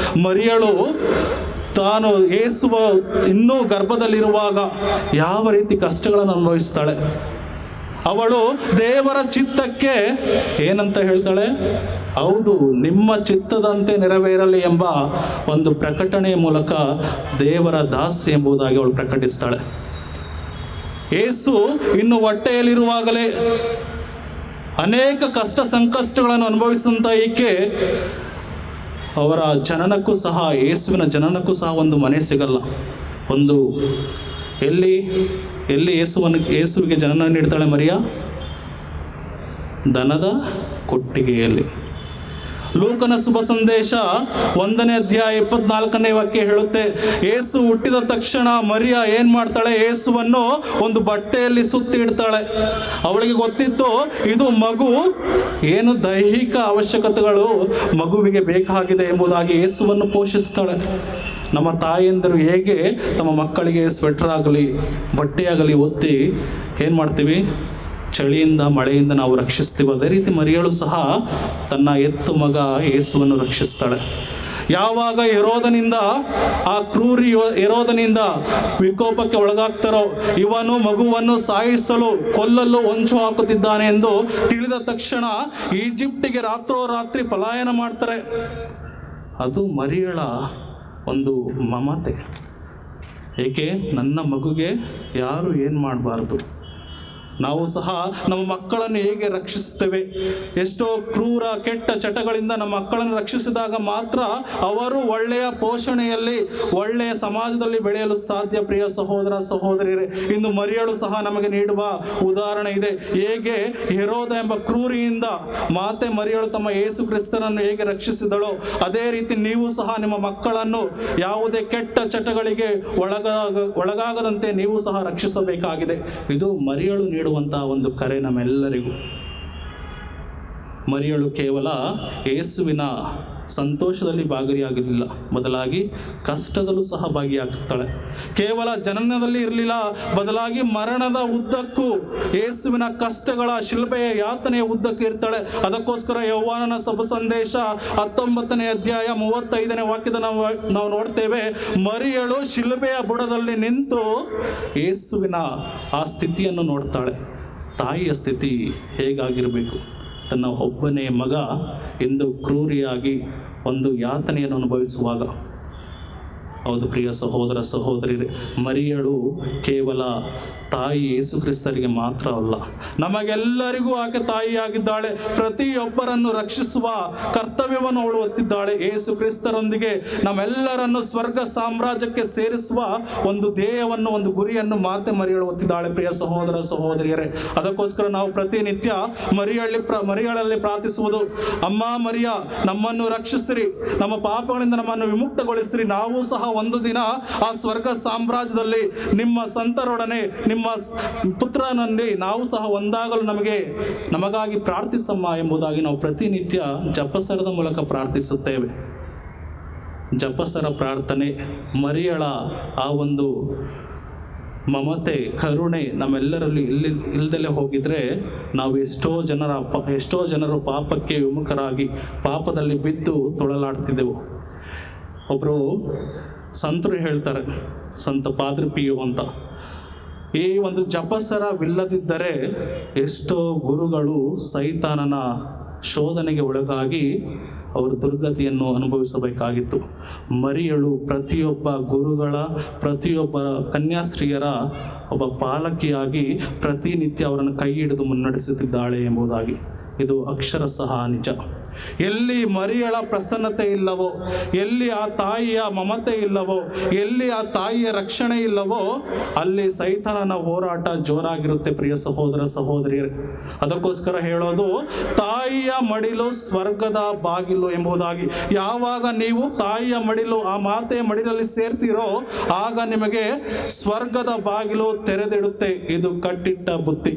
ಮರಿಯಳು ತಾನು ಯೇಸುವ ಇನ್ನೂ ಗರ್ಭದಲ್ಲಿರುವಾಗ ಯಾವ ರೀತಿ ಕಷ್ಟಗಳನ್ನು ಅನುಭವಿಸ್ತಾಳೆ. ಅವಳು ದೇವರ ಚಿತ್ತಕ್ಕೆ ಏನಂತ ಹೇಳ್ತಾಳೆ? ಹೌದು, ನಿಮ್ಮ ಚಿತ್ತದಂತೆ ನೆರವೇರಲಿ ಎಂಬ ಒಂದು ಪ್ರಕಟಣೆಯ ಮೂಲಕ ದೇವರ ದಾಸಿ ಎಂಬುದಾಗಿ ಅವಳು ಪ್ರಕಟಿಸ್ತಾಳೆ. ಯೇಸು ಇನ್ನು ಹೊಟ್ಟೆಯಲ್ಲಿರುವಾಗಲೇ ಅನೇಕ ಕಷ್ಟ ಸಂಕಷ್ಟಗಳನ್ನು ಅನುಭವಿಸಿದಂಥ ಈಕೆ ಅವರ ಜನನಕ್ಕೂ ಸಹ, ಯೇಸುವಿನ ಜನನಕ್ಕೂ ಸಹ ಒಂದು ಮನೆ ಸಿಗಲ್ಲ. ಒಂದು ಎಲ್ಲಿ ಯೇಸುವಿಗೆ ಜನನ ನೀಡ್ತಾಳೆ ಮರಿಯ? ದನದ ಕೊಟ್ಟಿಗೆಯಲ್ಲಿ. ಲೂಕನ ಶುಭ ಸಂದೇಶ 1ನೇ ಅಧ್ಯಾಯ 24ನೇ ವಾಕ್ಯ ಹೇಳುತ್ತೆ, ಯೇಸು ಹುಟ್ಟಿದ ತಕ್ಷಣ ಮರಿಯ ಏನು ಮಾಡ್ತಾಳೆ? ಯೇಸುವನ್ನು ಒಂದು ಬಟ್ಟೆಯಲ್ಲಿ ಸುತ್ತಿ ಇಡ್ತಾಳೆ. ಅವಳಿಗೆ ಗೊತ್ತಿತ್ತು ಇದು ಮಗು ಏನು ದೈಹಿಕ ಅವಶ್ಯಕತೆಗಳು ಮಗುವಿಗೆ ಬೇಕಾಗಿದೆ ಎಂಬುದಾಗಿ ಯೇಸುವನ್ನು ಪೋಷಿಸ್ತಾಳೆ. ನಮ್ಮ ತಾಯಿಯಂದರು ಹೇಗೆ ತಮ್ಮ ಮಕ್ಕಳಿಗೆ ಸ್ವೆಟರ್ ಆಗಲಿ ಬಟ್ಟೆಯಾಗಲಿ ಒತ್ತಿ ಏನು ಮಾಡ್ತೀವಿ? ಚಳಿಯಿಂದ ಮಳೆಯಿಂದ ನಾವು ರಕ್ಷಿಸ್ತೀವಿ. ಅದೇ ರೀತಿ ಮರಿಯಳು ಸಹ ತನ್ನ ಎತ್ತು ಮಗ ಯೇಸುವನ್ನು ರಕ್ಷಿಸ್ತಾಳೆ. ಯಾವಾಗ ಆ ಕ್ರೂರಿ ಹೆರೋದನಿಂದ ವಿಕೋಪಕ್ಕೆ ಒಳಗಾಗ್ತಾರೋ, ಇವನು ಮಗುವನ್ನು ಸಾಯಿಸಲು ಕೊಲ್ಲಲು ಹೊಂಚು ಹಾಕುತ್ತಿದ್ದಾನೆ ಎಂದು ತಿಳಿದ ತಕ್ಷಣ ಈಜಿಪ್ಟಿಗೆ ರಾತ್ರೋರಾತ್ರಿ ಪಲಾಯನ ಮಾಡ್ತಾರೆ. ಅದು ಮರಿಯಳ ಒಂದು ಮಮತೆ. ಏಕೆ? ನನ್ನ ಮಗುಗೆ ಯಾರು ಏನು ಮಾಡಬಾರ್ದು. ನಾವು ಸಹ ನಮ್ಮ ಮಕ್ಕಳನ್ನು ಹೇಗೆ ರಕ್ಷಿಸ್ತೇವೆ? ಎಷ್ಟೋ ಕ್ರೂರ ಕೆಟ್ಟ ಚಟಗಳಿಂದ ನಮ್ಮ ಮಕ್ಕಳನ್ನು ರಕ್ಷಿಸಿದಾಗ ಮಾತ್ರ ಅವರು ಒಳ್ಳೆಯ ಪೋಷಣೆಯಲ್ಲಿ ಒಳ್ಳೆಯ ಸಮಾಜದಲ್ಲಿ ಬೆಳೆಯಲು ಸಾಧ್ಯ. ಪ್ರಿಯ ಸಹೋದರ ಸಹೋದರಿಯರೇ, ಇಂದು ಮರಿಯಳು ಸಹ ನಮಗೆ ನೀಡುವ ಉದಾಹರಣೆ ಇದೆ. ಹೇಗೆ ಹೆರೋದ ಎಂಬ ಕ್ರೂರಿಯಿಂದ ಮಾತೆ ಮರಿಯಳು ತಮ್ಮ ಯೇಸು ಕ್ರಿಸ್ತನನ್ನು ಹೇಗೆ ರಕ್ಷಿಸಿದಳೋ, ಅದೇ ರೀತಿ ನೀವು ಸಹ ನಿಮ್ಮ ಮಕ್ಕಳನ್ನು ಯಾವುದೇ ಕೆಟ್ಟ ಚಟಗಳಿಗೆ ಒಳಗಾಗದಂತೆ ನೀವು ಸಹ ರಕ್ಷಿಸಬೇಕಾಗಿದೆ. ಇದು ಮರಿಯಳು ನೀಡುವಂತಹ ಒಂದು ಕರೆ ನಮ್ಮೆಲ್ಲರಿಗೂ. ಮರಿಯಳು ಕೇವಲ ಯೇಸುವಿನ ಸಂತೋಷದಲ್ಲಿ ಭಾಗಿಯಾಗಲಿಲ್ಲ, ಬದಲಾಗಿ ಕಷ್ಟದಲ್ಲೂ ಸಹ ಭಾಗಿಯಾಗ್ತಾಳೆ. ಕೇವಲ ಜನನದಲ್ಲಿ ಇರಲಿಲ್ಲ, ಬದಲಾಗಿ ಮರಣದ ಉದ್ದಕ್ಕೂ ಯೇಸುವಿನ ಕಷ್ಟಗಳ ಶಿಲ್ಪೆಯ ಯಾತನೆಯ ಉದ್ದಕ್ಕೂ ಇರ್ತಾಳೆ. ಅದಕ್ಕೋಸ್ಕರ ಯೋಹಾನನ ಶುಭ ಸಂದೇಶ 19ನೇ ಅಧ್ಯಾಯ 35ನೇ ವಾಕ್ಯದ ನಾವು ನೋಡ್ತೇವೆ, ಮರಿಯಳು ಶಿಲ್ಬೆಯ ಬುಡದಲ್ಲಿ ನಿಂತು ಯೇಸುವಿನ ಆ ಸ್ಥಿತಿಯನ್ನು ನೋಡ್ತಾಳೆ. ತಾಯಿಯ ಸ್ಥಿತಿ ಹೇಗಾಗಿರಬೇಕು? ತನ್ನ ಒಬ್ಬನೇ ಮಗ ಎಂದು ಕ್ರೂರಿಯಾಗಿ ಒಂದು ಯಾತನೆಯನ್ನು ಅನುಭವಿಸುವಾಗ. ಹೌದು ಪ್ರಿಯ ಸಹೋದರ ಸಹೋದರಿಯರೇ, ಮರಿಯಳು ಕೇವಲ ತಾಯಿ ಯೇಸು ಕ್ರಿಸ್ತರಿಗೆ ಮಾತ್ರ ಅಲ್ಲ, ನಮಗೆಲ್ಲರಿಗೂ ಆಕೆ ತಾಯಿಯಾಗಿದ್ದಾಳೆ. ಪ್ರತಿಯೊಬ್ಬರನ್ನು ರಕ್ಷಿಸುವ ಕರ್ತವ್ಯವನ್ನು ಅವಳು ಹೊತ್ತಿದ್ದಾಳೆ. ಯೇಸು ಕ್ರಿಸ್ತರೊಂದಿಗೆ ನಮ್ಮೆಲ್ಲರನ್ನು ಸ್ವರ್ಗ ಸಾಮ್ರಾಜ್ಯಕ್ಕೆ ಸೇರಿಸುವ ಒಂದು ಧ್ಯೇಯವನ್ನು, ಒಂದು ಗುರಿಯನ್ನು ಮಾತೆ ಮರಿಯಳು ಹೊತ್ತಿದ್ದಾಳೆ. ಪ್ರಿಯ ಸಹೋದರ ಸಹೋದರಿಯರೇ, ಅದಕ್ಕೋಸ್ಕರ ನಾವು ಪ್ರತಿನಿತ್ಯ ಮರಿಯಳಲ್ಲಿ ಪ್ರಾರ್ಥಿಸುವುದು, ಅಮ್ಮ ಮರಿಯ, ನಮ್ಮನ್ನು ರಕ್ಷಿಸಿರಿ, ನಮ್ಮ ಪಾಪಗಳಿಂದ ನಮ್ಮನ್ನು ವಿಮುಕ್ತಗೊಳಿಸಿರಿ. ನಾವು ಸಹ ಒಂದು ದಿನ ಆ ಸ್ವರ್ಗ ಸಾಮ್ರಾಜ್ಯದಲ್ಲಿ ನಿಮ್ಮ ಸಂತರೊಡನೆ, ನಿಮ್ಮ ಪುತ್ರನಲ್ಲಿ ನಾವು ಸಹ ಒಂದಾಗಲು ನಮಗಾಗಿ ಪ್ರಾರ್ಥಿಸಮ್ಮ ಎಂಬುದಾಗಿ ನಾವು ಪ್ರತಿನಿತ್ಯ ಜಪಸರದ ಮೂಲಕ ಪ್ರಾರ್ಥಿಸುತ್ತೇವೆ. ಜಪಸರ ಪ್ರಾರ್ಥನೆ, ಮರಿಯಳ ಆ ಒಂದು ಮಮತೆ, ಕರುಣೆ ನಮ್ಮೆಲ್ಲರಲ್ಲಿ ಇಲ್ಲದಲೇ ಹೋಗಿದ್ರೆ ನಾವು ಎಷ್ಟೋ ಜನರು ಪಾಪಕ್ಕೆ ವಿಮುಖರಾಗಿ ಪಾಪದಲ್ಲಿ ಬಿದ್ದು ತೊಳಲಾಡ್ತಿದ್ದೆವು. ಒಬ್ಬರು ಸಂತರು ಹೇಳ್ತಾರೆ, ಸಂತ ಪಾದ್ರಿ ಪಿಯು ಅಂತ, ಈ ಒಂದು ಜಪಸರವಿಲ್ಲದಿದ್ದರೆ ಎಷ್ಟೋ ಗುರುಗಳು ಸೈತಾನನ ಶೋಧನೆಗೆ ಒಳಗಾಗಿ ಅವರು ದುರ್ಗತಿಯನ್ನು ಅನುಭವಿಸಬೇಕಾಗಿತ್ತು. ಮರಿಯಳು ಪ್ರತಿಯೊಬ್ಬ ಗುರುಗಳ, ಪ್ರತಿಯೊಬ್ಬ ಕನ್ಯಾಸ್ತ್ರೀಯರ ಒಬ್ಬ ಪಾಲಕಿಯಾಗಿ ಪ್ರತಿನಿತ್ಯ ಅವರನ್ನು ಕೈ ಹಿಡಿದು ಮುನ್ನಡೆಸುತ್ತಿದ್ದಾಳೆ ಎಂಬುದಾಗಿ. ಇದು ಅಕ್ಷರಶಃ ನಿಜ. ಎಲ್ಲಿ ಮರಿಯಳ ಪ್ರಸನ್ನತೆ ಇಲ್ಲವೋ, ಎಲ್ಲಿ ಆ ತಾಯಿಯ ಮಮತೆ ಇಲ್ಲವೋ, ಎಲ್ಲಿ ಆ ತಾಯಿಯ ರಕ್ಷಣೆ ಇಲ್ಲವೋ, ಅಲ್ಲಿ ಸೈತಾನನ ಹೋರಾಟ ಜೋರಾಗಿರುತ್ತೆ. ಪ್ರಿಯ ಸಹೋದರ ಸಹೋದರಿಯರೇ, ಅದಕ್ಕೋಸ್ಕರ ಹೇಳೋದು, ತಾಯಿಯ ಮಡಿಲು ಸ್ವರ್ಗದ ಬಾಗಿಲು ಎಂಬುದಾಗಿ. ಯಾವಾಗ ನೀವು ತಾಯಿಯ ಮಡಿಲು, ಆ ಮಾತೆಯ ಮಡಿಲಲ್ಲಿ ಸೇರ್ತೀರೋ, ಆಗ ನಿಮಗೆ ಸ್ವರ್ಗದ ಬಾಗಿಲು ತೆರೆದಿಡುತ್ತೆ. ಇದು ಕಟ್ಟಿಟ್ಟ ಬುತ್ತಿ.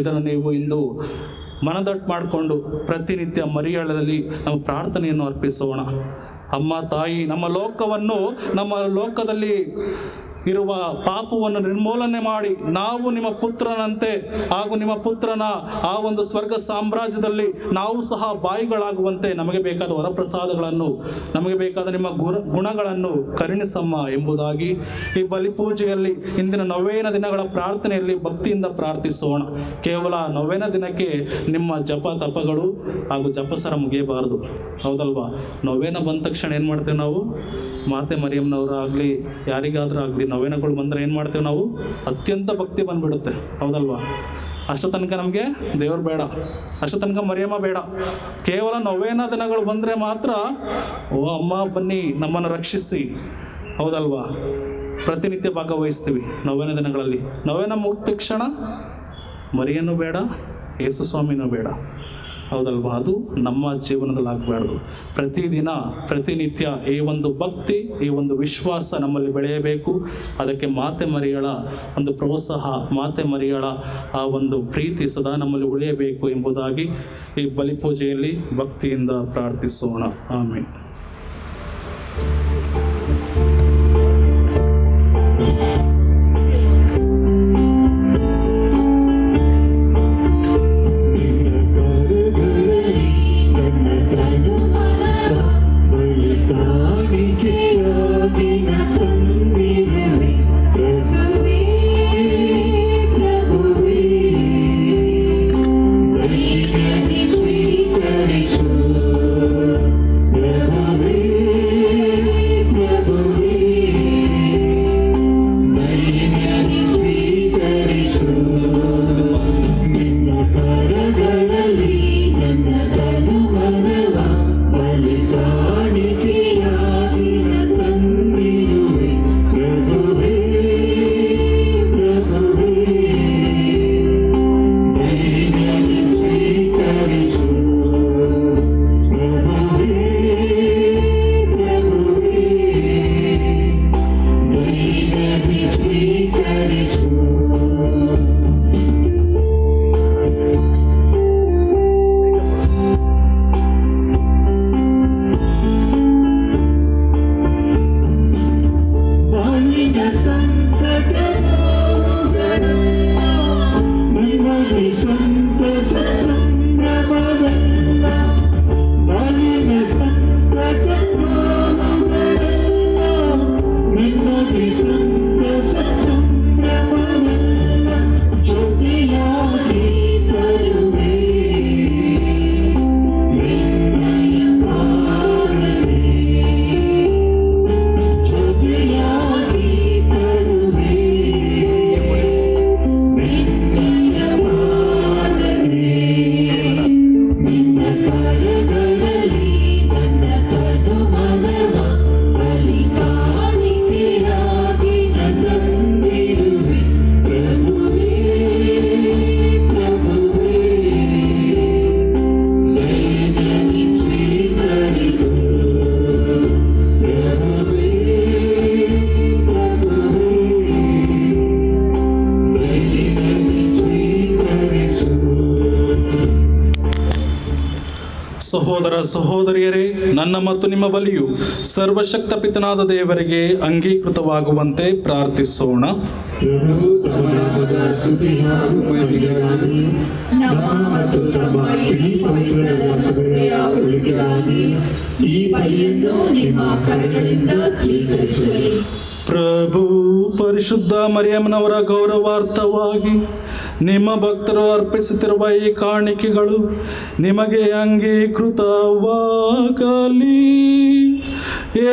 ಇದನ್ನು ನೀವು ಇಂದು ಮನದಟ್ಟು ಮಾಡಿಕೊಂಡು ಪ್ರತಿನಿತ್ಯ ಮರಿಯಳಲ್ಲಿ ನಾವು ಪ್ರಾರ್ಥನೆಯನ್ನು ಅರ್ಪಿಸೋಣ. ಅಮ್ಮ ತಾಯಿ, ನಮ್ಮ ಲೋಕದಲ್ಲಿ ಇರುವ ಪಾಪವನ್ನು ನಿರ್ಮೂಲನೆ ಮಾಡಿ ನಾವು ನಿಮ್ಮ ಪುತ್ರನಂತೆ ಹಾಗೂ ನಿಮ್ಮ ಪುತ್ರನ ಆ ಒಂದು ಸ್ವರ್ಗ ಸಾಮ್ರಾಜ್ಯದಲ್ಲಿ ನಾವು ಸಹ ಬಾಯಿಗಳಾಗುವಂತೆ ನಮಗೆ ಬೇಕಾದ ವರಪ್ರಸಾದಗಳನ್ನು, ನಮಗೆ ಬೇಕಾದ ನಿಮ್ಮ ಗುಣಗಳನ್ನು ಕರುಣಿಸಮ್ಮ ಎಂಬುದಾಗಿ ಈ ಬಲಿಪೂಜೆಯಲ್ಲಿ ಇಂದಿನ 9 ದಿನಗಳ ಪ್ರಾರ್ಥನೆಯಲ್ಲಿ ಭಕ್ತಿಯಿಂದ ಪ್ರಾರ್ಥಿಸೋಣ. ಕೇವಲ 9 ದಿನಕ್ಕೆ ನಿಮ್ಮ ಜಪ ತಪಗಳು ಹಾಗೂ ಜಪಸರ ಮುಗಿಯಬಾರದು, ಹೌದಲ್ವಾ? 9 ಬಂದ ತಕ್ಷಣ ಏನು ಮಾಡ್ತೇವೆ ನಾವು? ಮಾತೆ ಮರಿಯಮ್ಮನವರಾಗಲಿ ಯಾರಿಗಾದ್ರೂ ಆಗಲಿ 9ಗಳು ಬಂದರೆ ಏನು ಮಾಡ್ತೇವೆ ನಾವು? ಅತ್ಯಂತ ಭಕ್ತಿ ಬಂದುಬಿಡುತ್ತೆ, ಹೌದಲ್ವಾ? ಅಷ್ಟು ತನಕ ನಮಗೆ ದೇವರು ಬೇಡ, ಅಷ್ಟು ತನಕ ಮರಿಯಮ್ಮ ಬೇಡ. ಕೇವಲ 9 ದಿನಗಳು ಬಂದರೆ ಮಾತ್ರ, ಓ ಅಮ್ಮ ಬನ್ನಿ ನಮ್ಮನ್ನು ರಕ್ಷಿಸಿ, ಹೌದಲ್ವಾ? ಪ್ರತಿನಿತ್ಯ ಭಾಗವಹಿಸ್ತೀವಿ ನೊವೆನ ದಿನಗಳಲ್ಲಿ. ನೊವೆನ ಮುಗಿದ ತಕ್ಷಣ ಮರಿಯನ್ನು ಬೇಡ, ಯೇಸು ಸ್ವಾಮಿನೂ ಬೇಡ, ಹೌದಲ್ವಾ? ಅದು ನಮ್ಮ ಜೀವನದಲ್ಲಿ ಆಗಬಾರ್ದು. ಪ್ರತಿದಿನ ಪ್ರತಿನಿತ್ಯ ಈ ಒಂದು ಭಕ್ತಿ, ಈ ಒಂದು ವಿಶ್ವಾಸ ನಮ್ಮಲ್ಲಿ ಬೆಳೆಯಬೇಕು. ಅದಕ್ಕೆ ಮಾತೆ ಮರಿಯಳ ಒಂದು ಪ್ರೋತ್ಸಾಹ, ಮಾತೆ ಮರಿಯಳ ಆ ಒಂದು ಪ್ರೀತಿ ಸದಾ ನಮ್ಮಲ್ಲಿ ಉಳಿಯಬೇಕು ಎಂಬುದಾಗಿ ಈ ಬಲಿಪೂಜೆಯಲ್ಲಿ ಭಕ್ತಿಯಿಂದ ಪ್ರಾರ್ಥಿಸೋಣ. ಆಮೆನ್. ಸಹೋದರ ಸಹೋದರಿಯರೇ, ನನ್ನ ಮತ್ತು ನಿಮ್ಮ ಬಲಿಯು ಸರ್ವಶಕ್ತ ಪಿತನಾದ ದೇವರಿಗೆ ಅಂಗೀಕೃತವಾಗುವಂತೆ ಪ್ರಾರ್ಥಿಸೋಣ. ಪ್ರಭು ಪರಿಶುದ್ಧ ಮರಿಯಮ್ಮನವರ ಗೌರವಾರ್ಥವಾಗಿ ನಿಮ್ಮ ಭಕ್ತರು ಅರ್ಪಿಸುತ್ತಿರುವ ಈ ಕಾಣಿಕೆಗಳು ನಿಮಗೆ ಅಂಗೀಕೃತವಾಗಲಿ.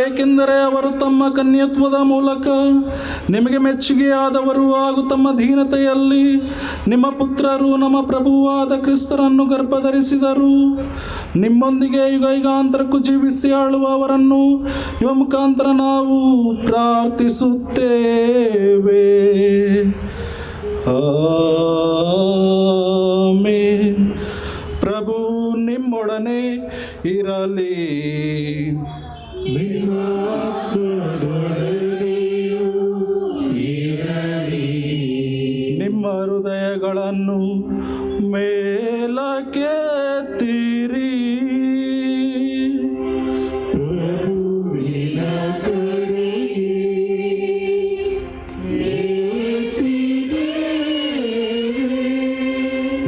ಏಕೆಂದರೆ ಅವರು ತಮ್ಮ ಕನ್ಯತ್ವದ ಮೂಲಕ ನಿಮಗೆ ಮೆಚ್ಚುಗೆಯಾದವರು ಹಾಗೂ ತಮ್ಮ ದೀನತೆಯಲ್ಲಿ ನಿಮ್ಮ ಪುತ್ರರು ನಮ್ಮ ಪ್ರಭುವಾದ ಕ್ರಿಸ್ತರನ್ನು ಗರ್ಭಧರಿಸಿದರು. ನಿಮ್ಮೊಂದಿಗೆ ಯುಗ ಯುಗಾಂತರಕ್ಕೂ ಜೀವಿಸಿ ಆಳುವ ಅವರನ್ನು ನಿಮ್ಮ ಮುಖಾಂತರ ನಾವು ಪ್ರಾರ್ಥಿಸುತ್ತೇವೆ. ಆಮೆನ್. ಪ್ರಭು ನಿಮ್ಮೊಡನೆ ಇರಲಿ. ನಿಮ್ಮ ಹೃದಯಗಳನ್ನು ಮೇಲಕ್ಕೆತ್ತಿರಿ.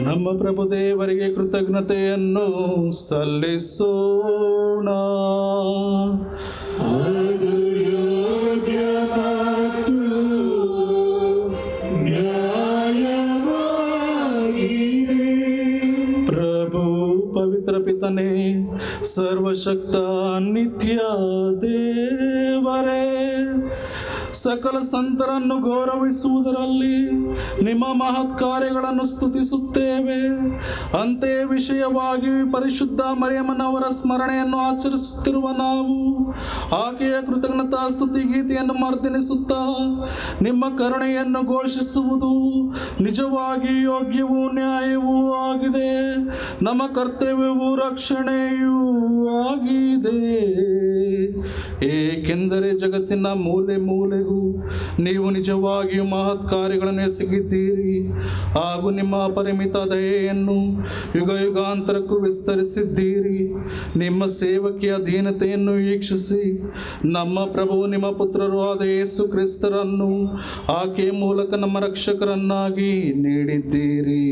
ನಮ್ಮ ಪ್ರಭು ದೇವರಿಗೆ ಕೃತಜ್ಞತೆಯನ್ನು ಸಲ್ಲಿಸೋಣ. ಪ್ರಭು ಪವಿತ್ರ ಪಿತನೇ, ಸರ್ವಶಕ್ತ ನಿತ್ಯ ದೇವರೇ, ಸಕಲ ಸಂತರನ್ನು ಗೌರವಿಸುವುದರಲ್ಲಿ ನಿಮ್ಮ ಮಹತ್ ಕಾರ್ಯಗಳನ್ನು ಸ್ತುತಿಸುತ್ತೇವೆ. ಅಂತೆಯೇ ವಿಷಯವಾಗಿ ಪರಿಶುದ್ಧ ಮರಿಯಮ್ಮನವರ ಸ್ಮರಣೆಯನ್ನು ಆಚರಿಸುತ್ತಿರುವ ನಾವು ಆಕೆಯ ಕೃತಜ್ಞತಾ ಸ್ತುತಿ ಗೀತೆಯನ್ನು ಮರ್ದನಿಸುತ್ತಾ ನಿಮ್ಮ ಕರುಣೆಯನ್ನು ಘೋಷಿಸುವುದು ನಿಜವಾಗಿ ಯೋಗ್ಯವೂ ನ್ಯಾಯವೂ ಆಗಿದೆ. ನಮ್ಮ ಕರ್ತವ್ಯವೂ ರಕ್ಷಣೆಯೂ ಆಗಿದೆ. ಏಕೆಂದರೆ ಜಗತ್ತಿನ ಮೂಲೆ ಮೂಲೆಗೂ ನೀವು ನಿಜವಾಗಿಯೂ ಮಹತ್ ಕಾರ್ಯಗಳನ್ನು ಎಸಗಿದ್ದೀರಿ ಹಾಗೂ ನಿಮ್ಮ ಅಪರಿಮಿತ ದಯೆಯನ್ನು ಯುಗ ಯುಗಾಂತರಕ್ಕೂ ವಿಸ್ತರಿಸಿದ್ದೀರಿ. ನಿಮ್ಮ ಸೇವಕಿಯ ದೀನತೆಯನ್ನು ವೀಕ್ಷಿಸಿ ನಮ್ಮ ಪ್ರಭು ನಿಮ್ಮ ಪುತ್ರರು ಆದ ಯೇಸು ಕ್ರಿಸ್ತರನ್ನು ಆಕೆಯ ಮೂಲಕ ನಮ್ಮ ರಕ್ಷಕರನ್ನಾಗಿ ನೀಡಿದ್ದೀರಿ.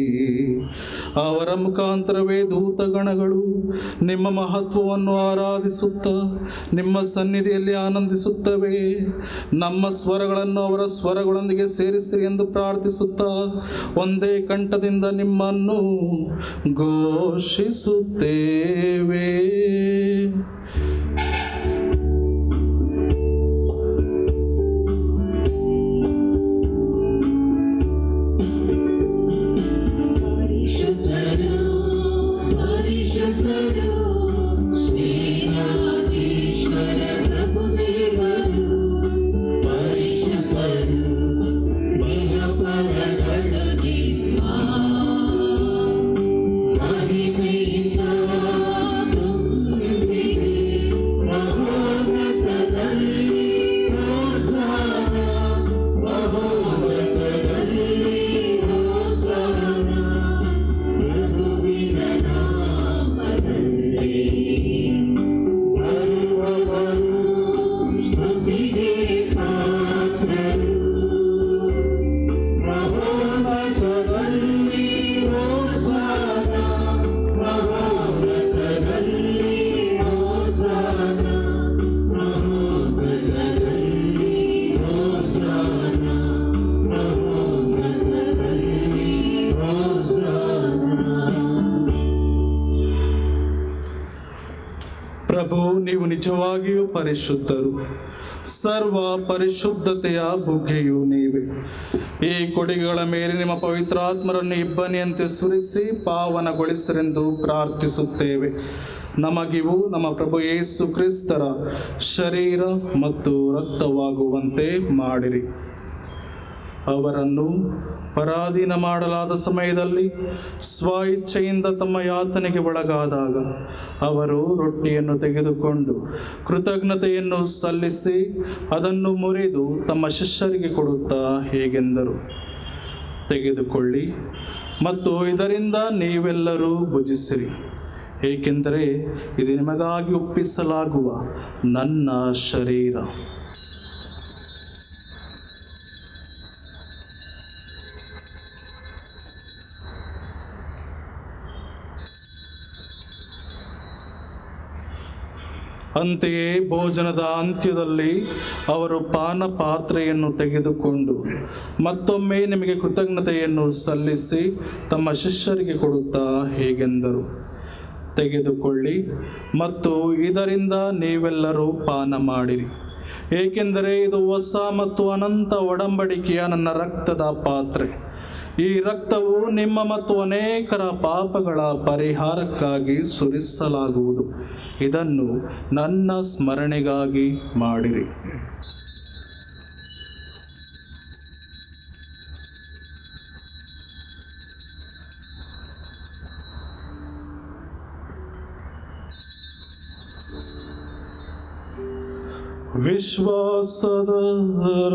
ಅವರ ಮುಖಾಂತರವೇ ದೂತಗಣಗಳು ನಿಮ್ಮ ಮಹತ್ವವನ್ನು ಆರಾಧಿಸುತ್ತಾ ನಿಮ್ಮ ಸನ್ನಿಧಿಯಲ್ಲಿ ಆನಂದಿಸುತ್ತವೆ. ನಮ್ಮ ಸ್ವರಗಳನ್ನು ಅವರ ಸ್ವರಗಳೊಂದಿಗೆ ಸೇರಿಸಿರಿ ಎಂದು ಪ್ರಾರ್ಥಿಸುತ್ತಾ ಒಂದೇ ಕಂಠದಿಂದ ನಿಮ್ಮನ್ನು ಘೋಷಿಸುತ್ತೇವೆ. ಪ್ರಭು, ನೀವು ನಿಜವಾಗಿಯೂ ಪರಿಶುದ್ಧರು. ಸರ್ವ ಪರಿಶುದ್ಧತೆಯ ಬುಗ್ಗೆಯೂ ನೀವೇ. ಈ ಕೊಡುಗೆಗಳ ಮೇಲೆ ನಿಮ್ಮ ಪವಿತ್ರಾತ್ಮರನ್ನು ಇಬ್ಬನಿಯಂತೆ ಸುರಿಸಿ ಪಾವನಗೊಳಿಸರೆಂದು ಪ್ರಾರ್ಥಿಸುತ್ತೇವೆ. ನಮಗಿವು ನಮ್ಮ ಪ್ರಭು ಯೇಸು ಕ್ರಿಸ್ತರ ಶರೀರ ಮತ್ತು ರಕ್ತವಾಗುವಂತೆ ಮಾಡಿರಿ. ಅವರನ್ನು ಪರಾಧೀನ ಮಾಡಲಾದ ಸಮಯದಲ್ಲಿ ಸ್ವ ಇಚ್ಛೆಯಿಂದ ತಮ್ಮ ಯಾತನೆಗೆ ಒಳಗಾದಾಗ ಅವರು ರೊಟ್ಟಿಯನ್ನು ತೆಗೆದುಕೊಂಡು ಕೃತಜ್ಞತೆಯನ್ನು ಸಲ್ಲಿಸಿ ಅದನ್ನು ಮುರಿದು ತಮ್ಮ ಶಿಷ್ಯರಿಗೆ ಕೊಡುತ್ತಾ ಹೀಗೆಂದರು, ತೆಗೆದುಕೊಳ್ಳಿ ಮತ್ತು ಇದರಿಂದ ನೀವೆಲ್ಲರೂ ಭುಜಿಸಿರಿ, ಏಕೆಂದರೆ ಇದು ನಿಮಗಾಗಿ ಒಪ್ಪಿಸಲಾಗುವ ನನ್ನ ಶರೀರ. ಅಂತೆಯೇ ಭೋಜನದ ಅಂತ್ಯದಲ್ಲಿ ಅವರು ಪಾನ ಪಾತ್ರೆಯನ್ನು ತೆಗೆದುಕೊಂಡು ಮತ್ತೊಮ್ಮೆ ನಿಮಗೆ ಕೃತಜ್ಞತೆಯನ್ನು ಸಲ್ಲಿಸಿ ತಮ್ಮ ಶಿಷ್ಯರಿಗೆ ಕೊಡುತ್ತಾ ಹೀಗೆಂದರು, ತೆಗೆದುಕೊಳ್ಳಿ ಮತ್ತು ಇದರಿಂದ ನೀವೆಲ್ಲರೂ ಪಾನ ಮಾಡಿರಿ, ಏಕೆಂದರೆ ಇದು ಹೊಸ ಮತ್ತು ಅನಂತ ಒಡಂಬಡಿಕೆಯ ನನ್ನ ರಕ್ತದ ಪಾತ್ರೆ. ಈ ರಕ್ತವು ನಿಮ್ಮ ಮತ್ತು ಅನೇಕರ ಪಾಪಗಳ ಪರಿಹಾರಕ್ಕಾಗಿ ಸುರಿಸಲಾಗುವುದು. ಇದನ್ನು ನನ್ನ ಸ್ಮರಣೆಗಾಗಿ ಮಾಡಿರಿ. ವಿಶ್ವಾಸದ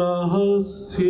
ರಹಸ್ಯ.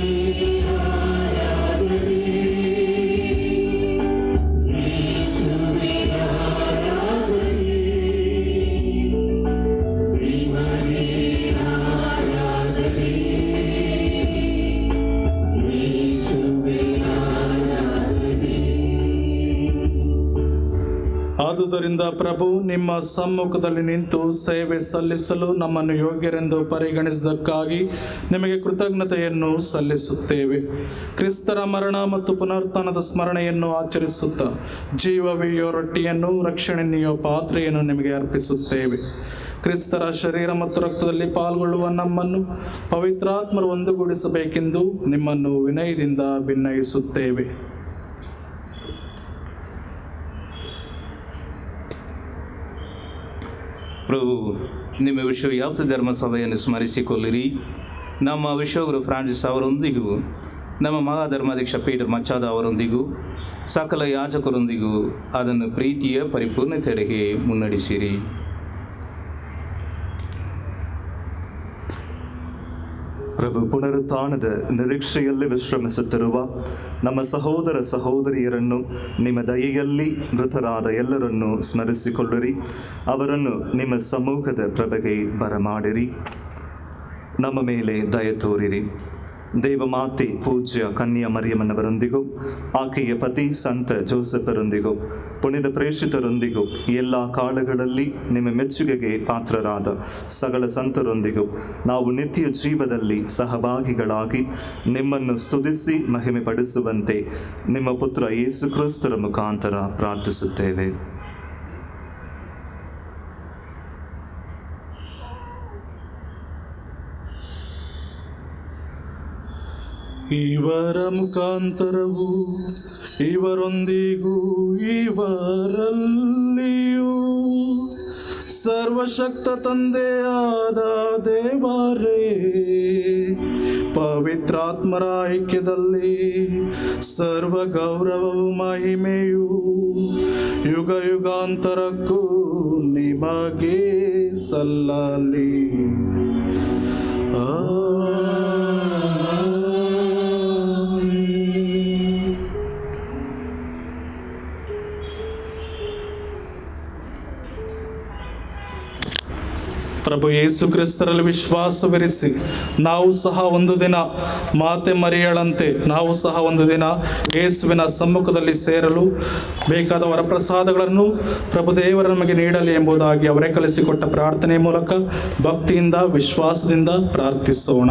Yeah. ಆದುದರಿಂದ ಪ್ರಭು, ನಿಮ್ಮ ಸಮ್ಮುಖದಲ್ಲಿ ನಿಂತು ಸೇವೆ ಸಲ್ಲಿಸಲು ನಮ್ಮನ್ನು ಯೋಗ್ಯರೆಂದು ಪರಿಗಣಿಸಿದ್ದಕ್ಕಾಗಿ ನಿಮಗೆ ಕೃತಜ್ಞತೆಯನ್ನು ಸಲ್ಲಿಸುತ್ತೇವೆ. ಕ್ರಿಸ್ತರ ಮರಣ ಮತ್ತು ಪುನರುತ್ಥಾನದ ಸ್ಮರಣೆಯನ್ನು ಆಚರಿಸುತ್ತಾ ಜೀವವೀಯೋ ರೊಟ್ಟಿಯನ್ನು, ರಕ್ಷಣೆಯೋ ಪಾತ್ರೆಯನ್ನು ನಿಮಗೆ ಅರ್ಪಿಸುತ್ತೇವೆ. ಕ್ರಿಸ್ತರ ಶರೀರ ಮತ್ತು ರಕ್ತದಲ್ಲಿ ಪಾಲ್ಗೊಳ್ಳುವ ನಮ್ಮನ್ನು ಪವಿತ್ರಾತ್ಮರು ಒಂದುಗೂಡಿಸಬೇಕೆಂದು ನಿಮ್ಮನ್ನು ವಿನಯದಿಂದ ಭಿನ್ನಯಿಸುತ್ತೇವೆ. ಪ್ರಭು, ನಿಮ್ಮ ವಿಶ್ವವ್ಯಾಪ್ತ ಧರ್ಮಸಭೆಯನ್ನು ಸ್ಮರಿಸಿಕೊಳ್ಳಿರಿ. ನಮ್ಮ ವಿಶ್ವಗುರು ಫ್ರಾನ್ಸಿಸ್ ಅವರೊಂದಿಗೂ, ನಮ್ಮ ಮಹಾಧರ್ಮಾಧ್ಯಕ್ಷ ಪೀಟರ್ ಮಚ್ಚಾದ ಅವರೊಂದಿಗೂ, ಸಕಲ ಯಾಜಕರೊಂದಿಗೂ ಅದನ್ನು ಪ್ರೀತಿಯ ಪರಿಪೂರ್ಣತೆಡೆಗೆ ಮುನ್ನಡೆಸಿರಿ. ಪ್ರಭು, ಪುನರುತ್ಥಾನದ ನಿರೀಕ್ಷೆಯಲ್ಲಿ ವಿಶ್ರಮಿಸುತ್ತಿರುವ ನಮ್ಮ ಸಹೋದರ ಸಹೋದರಿಯರನ್ನು ನಿಮ್ಮ ದಯೆಯಲ್ಲಿ ಮೃತರಾದ ಎಲ್ಲರನ್ನೂ ಸ್ಮರಿಸಿಕೊಳ್ಳಿರಿ. ಅವರನ್ನು ನಿಮ್ಮ ಸಮ್ಮುಖದ ಪ್ರಭೆಗೆ ಬರಮಾಡಿರಿ. ನಮ್ಮ ಮೇಲೆ ದಯೆ ತೋರಿರಿ. ದೇವಮಾತೆ ಪೂಜ್ಯ ಕನ್ಯಾ ಮರಿಯಮ್ಮನವರೊಂದಿಗೂ, ಆಕೆಯ ಪತಿ ಸಂತ ಜೋಸೆಫರೊಂದಿಗೂ, ಪುಣ್ಯದ ಪ್ರೇಷಿತರೊಂದಿಗೂ, ಎಲ್ಲ ಕಾಲಗಳಲ್ಲಿ ನಿಮ್ಮ ಮೆಚ್ಚುಗೆಗೆ ಪಾತ್ರರಾದ ಸಕಲ ಸಂತರೊಂದಿಗೂ ನಾವು ನಿತ್ಯ ಜೀವದಲ್ಲಿ ಸಹಭಾಗಿಗಳಾಗಿ ನಿಮ್ಮನ್ನು ಸ್ತುತಿಸಿ ಮಹಿಮೆ ಪಡಿಸುವಂತೆ ನಿಮ್ಮ ಪುತ್ರ ಯೇಸು ಕ್ರಿಸ್ತರ ಮುಖಾಂತರ ಪ್ರಾರ್ಥಿಸುತ್ತೇವೆ. ಇವರ ಮುಖಾಂತರವು, ಇವರೊಂದಿಗೂ, ಇವರಲ್ಲಿಯೂ ಸರ್ವಶಕ್ತ ತಂದೆಯಾದ ದೇವರೇ, ಪವಿತ್ರಾತ್ಮರ ಐಕ್ಯದಲ್ಲಿ ಸರ್ವ ಗೌರವವು ಮಹಿಮೆಯು ಯುಗ ಯುಗಾಂತರಕ್ಕೂ ನಿಮಗೆ ಸಲ್ಲಲಿ. ಪ್ರಭು ಯೇಸು ಕ್ರಿಸ್ತರಲ್ಲಿ ವಿಶ್ವಾಸವಿರಿಸಿ ನಾವು ಸಹ ಒಂದು ದಿನ ಮಾತೆ ಮರಿಯಳಂತೆ ನಾವು ಸಹ ಒಂದು ದಿನ ಯೇಸುವಿನ ಸಮ್ಮುಖದಲ್ಲಿ ಸೇರಲು ಬೇಕಾದ ವರಪ್ರಸಾದಗಳನ್ನು ಪ್ರಭು ದೇವರು ನಮಗೆ ನೀಡಲಿ ಎಂಬುದಾಗಿ ಅವರೇ ಕಲಿಸಿಕೊಟ್ಟ ಪ್ರಾರ್ಥನೆಯ ಮೂಲಕ ಭಕ್ತಿಯಿಂದ ವಿಶ್ವಾಸದಿಂದ ಪ್ರಾರ್ಥಿಸೋಣ.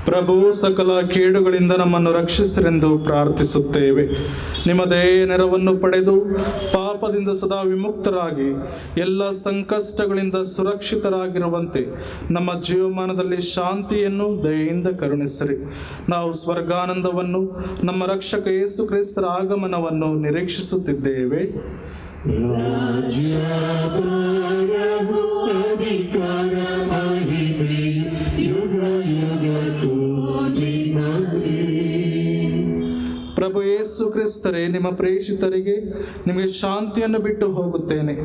ಪ್ರಭು ಸಕಲ ಕೇಡುಗಳಿಂದ ನಮ್ಮನ್ನು ರಕ್ಷಿಸಿರೆಂದು ಪ್ರಾರ್ಥಿಸುತ್ತೇವೆ. ನಿಮ್ಮ ದಯೆಯ ನೆರವನ್ನು ಪಡೆದು ಪಾಪದಿಂದ ಸದಾ ವಿಮುಕ್ತರಾಗಿ ಎಲ್ಲ ಸಂಕಷ್ಟಗಳಿಂದ ಸುರಕ್ಷಿತರಾಗಿರುವಂತೆ ನಮ್ಮ ಜೀವಮಾನದಲ್ಲಿ ಶಾಂತಿಯನ್ನು ದಯೆಯಿಂದ ಕರುಣಿಸಿರಿ. ನಾವು ಸ್ವರ್ಗಾನಂದವನ್ನು, ನಮ್ಮ ರಕ್ಷಕ ಯೇಸು ಕ್ರಿಸ್ತರ ಆಗಮನವನ್ನು ನಿರೀಕ್ಷಿಸುತ್ತಿದ್ದೇವೆ. ಪ್ರಭು ಯೇಸು ಕ್ರಿಸ್ತರೇ, ನಿಮ್ಮ ಪ್ರೇಷಿತರಿಗೆ ನಿಮಗೆ ಶಾಂತಿಯನ್ನು ಬಿಟ್ಟು ಹೋಗುತ್ತೇನೆ,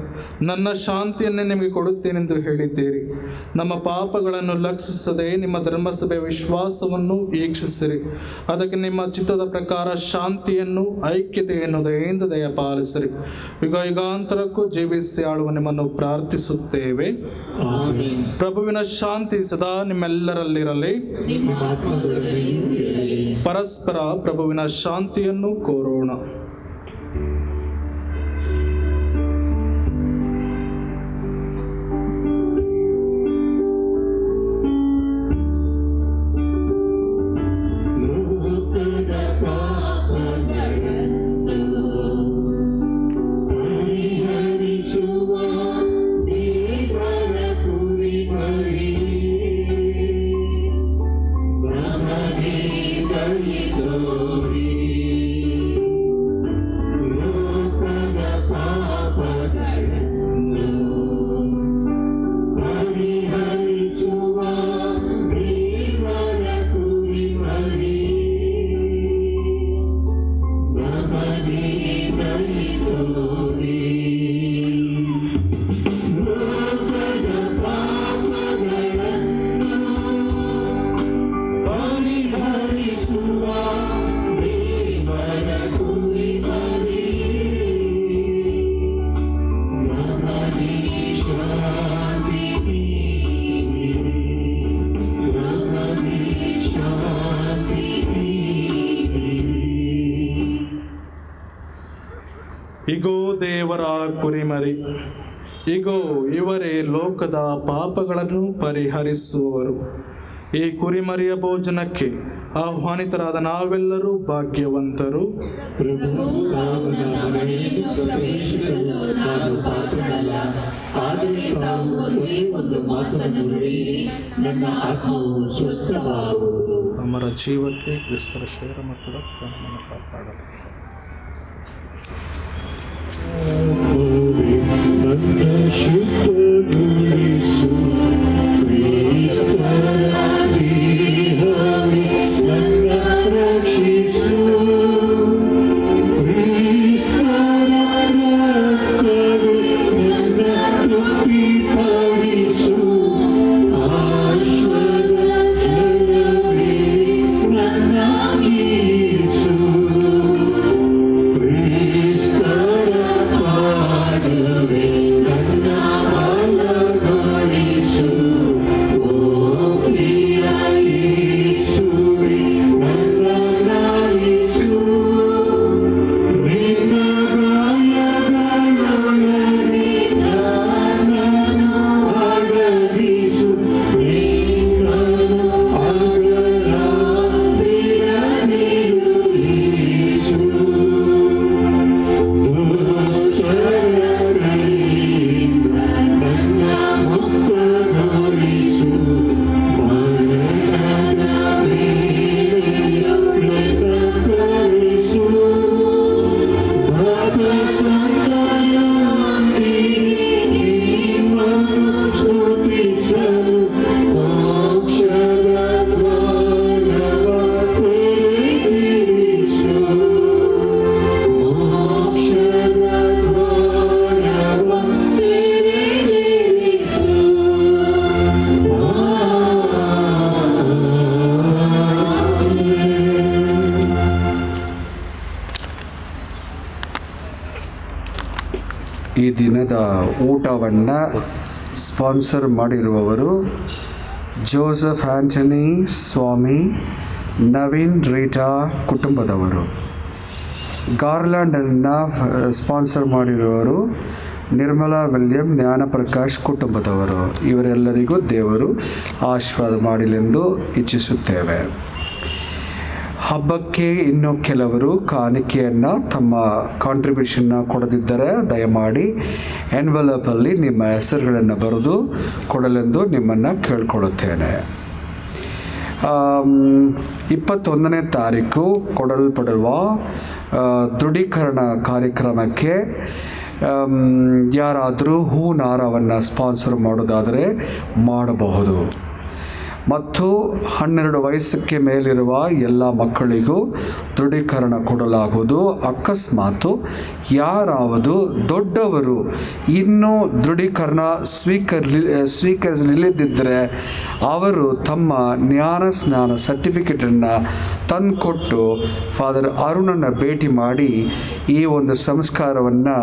ನನ್ನ ಶಾಂತಿಯನ್ನೇ ನಿಮಗೆ ಕೊಡುತ್ತೇನೆಂದು ಹೇಳಿದ್ದೀರಿ. ನಮ್ಮ ಪಾಪಗಳನ್ನು ಲಕ್ಷಿಸದೆ ನಿಮ್ಮ ಧರ್ಮಸಭೆಯ ವಿಶ್ವಾಸವನ್ನು ವೀಕ್ಷಿಸಿರಿ. ಅದಕ್ಕೆ ನಿಮ್ಮ ಚಿತ್ತದ ಪ್ರಕಾರ ಶಾಂತಿಯನ್ನು, ಐಕ್ಯತೆಯನ್ನು ದಯೆಯಿಂದ ದಯಪಾಲಿಸಿರಿ. ಯುಗ ಯುಗಾಂತರಕ್ಕೂ ಜೀವಿಸಿ ಆಳುವ ನಿಮ್ಮನ್ನು ಪ್ರಾರ್ಥಿಸುತ್ತೇವೆ. ಪ್ರಭುವಿನ ಶಾಂತಿ ಸದಾ ನಿಮ್ಮೆಲ್ಲರಲ್ಲಿರಲಿ. ಪರಸ್ಪರ ಪ್ರಭುವಿನ ಶಾಂತಿಯನ್ನು ಕೋರೋಣ. ಇಗೋ ದೇವರ ಕುರಿಮರಿ, ಇಗೋ ಇವರೇ ಲೋಕದ ಪಾಪಗಳನ್ನು ಪರಿಹರಿಸುವವರು. ಈ ಕುರಿಮರಿಯ ಭೋಜನಕ್ಕೆ ಆಹ್ವಾನಿತರಾದ ನಾವೆಲ್ಲರೂ ಭಾಗ್ಯವಂತರು. ನಮ್ಮ ಜೀವಕ್ಕೆ ಕ್ರಿಸ್ತರ ಶರೀರ ಮತ್ತು ರಕ್ತ ನಮ್ಮನ್ನು ಕಾಪಾಡಲು. ಈ ದಿನದ ಊಟವನ್ನು ಸ್ಪಾನ್ಸರ್ ಮಾಡಿರುವವರು ಜೋಸೆಫ್ ಆಂಟನಿ ಸ್ವಾಮಿ, ನವೀನ್ ರೀಟಾ ಕುಟುಂಬದವರು. ಗಾರ್ಲ್ಯಾಂಡನ್ನು ಸ್ಪಾನ್ಸರ್ ಮಾಡಿರುವವರು ನಿರ್ಮಲಾ ವಿಲಿಯಂ ಜ್ಞಾನಪ್ರಕಾಶ್ ಕುಟುಂಬದವರು. ಇವರೆಲ್ಲರಿಗೂ ದೇವರು ಆಶೀರ್ವಾದ ಮಾಡಲೆಂದು ಇಚ್ಛಿಸುತ್ತೇವೆ. ಹಬ್ಬಕ್ಕೆ ಇನ್ನೂ ಕೆಲವರು ಕಾಣಿಕೆಯನ್ನು ತಮ್ಮ ಕಾಂಟ್ರಿಬ್ಯೂಷನ್ನ ಕೊಡದಿದ್ದರೆ ದಯಮಾಡಿ ಎನ್ವಲಪಲ್ಲಿ ನಿಮ್ಮ ಹೆಸರುಗಳನ್ನು ಬರೆದು ಕೊಡಲೆಂದು ನಿಮ್ಮನ್ನು ಕೇಳ್ಕೊಳ್ಳುತ್ತೇನೆ. 21ನೇ ತಾರೀಕು ಕೊಡಲ್ಪಡುವ ದೃಢೀಕರಣ ಕಾರ್ಯಕ್ರಮಕ್ಕೆ ಯಾರಾದರೂ ಹೂನಾರವನ್ನು ಸ್ಪಾನ್ಸರ್ ಮಾಡೋದಾದರೆ ಮಾಡಬಹುದು. ಮತ್ತು 12 ವಯಸ್ಸಕ್ಕೆ ಮೇಲಿರುವ ಎಲ್ಲ ಮಕ್ಕಳಿಗೂ ದೃಢೀಕರಣ ಕೊಡಲಾಗುವುದು. ಅಕಸ್ಮಾತ್ ಯಾರಾவது ದೊಡ್ಡವರು ಇನ್ನೂ ದೃಢೀಕರಣ ಸ್ವೀಕರಿಸಲಿಲ್ಲದಿದ್ದರೆ ಅವರು ತಮ್ಮ ಜ್ಞಾನ ಸ್ನಾನ ಸರ್ಟಿಫಿಕೇಟನ್ನು ತಂದುಕೊಟ್ಟು ಫಾದರ್ ಅರುಣನ್ನು ಭೇಟಿ ಮಾಡಿ ಈ ಒಂದು ಸಂಸ್ಕಾರವನ್ನು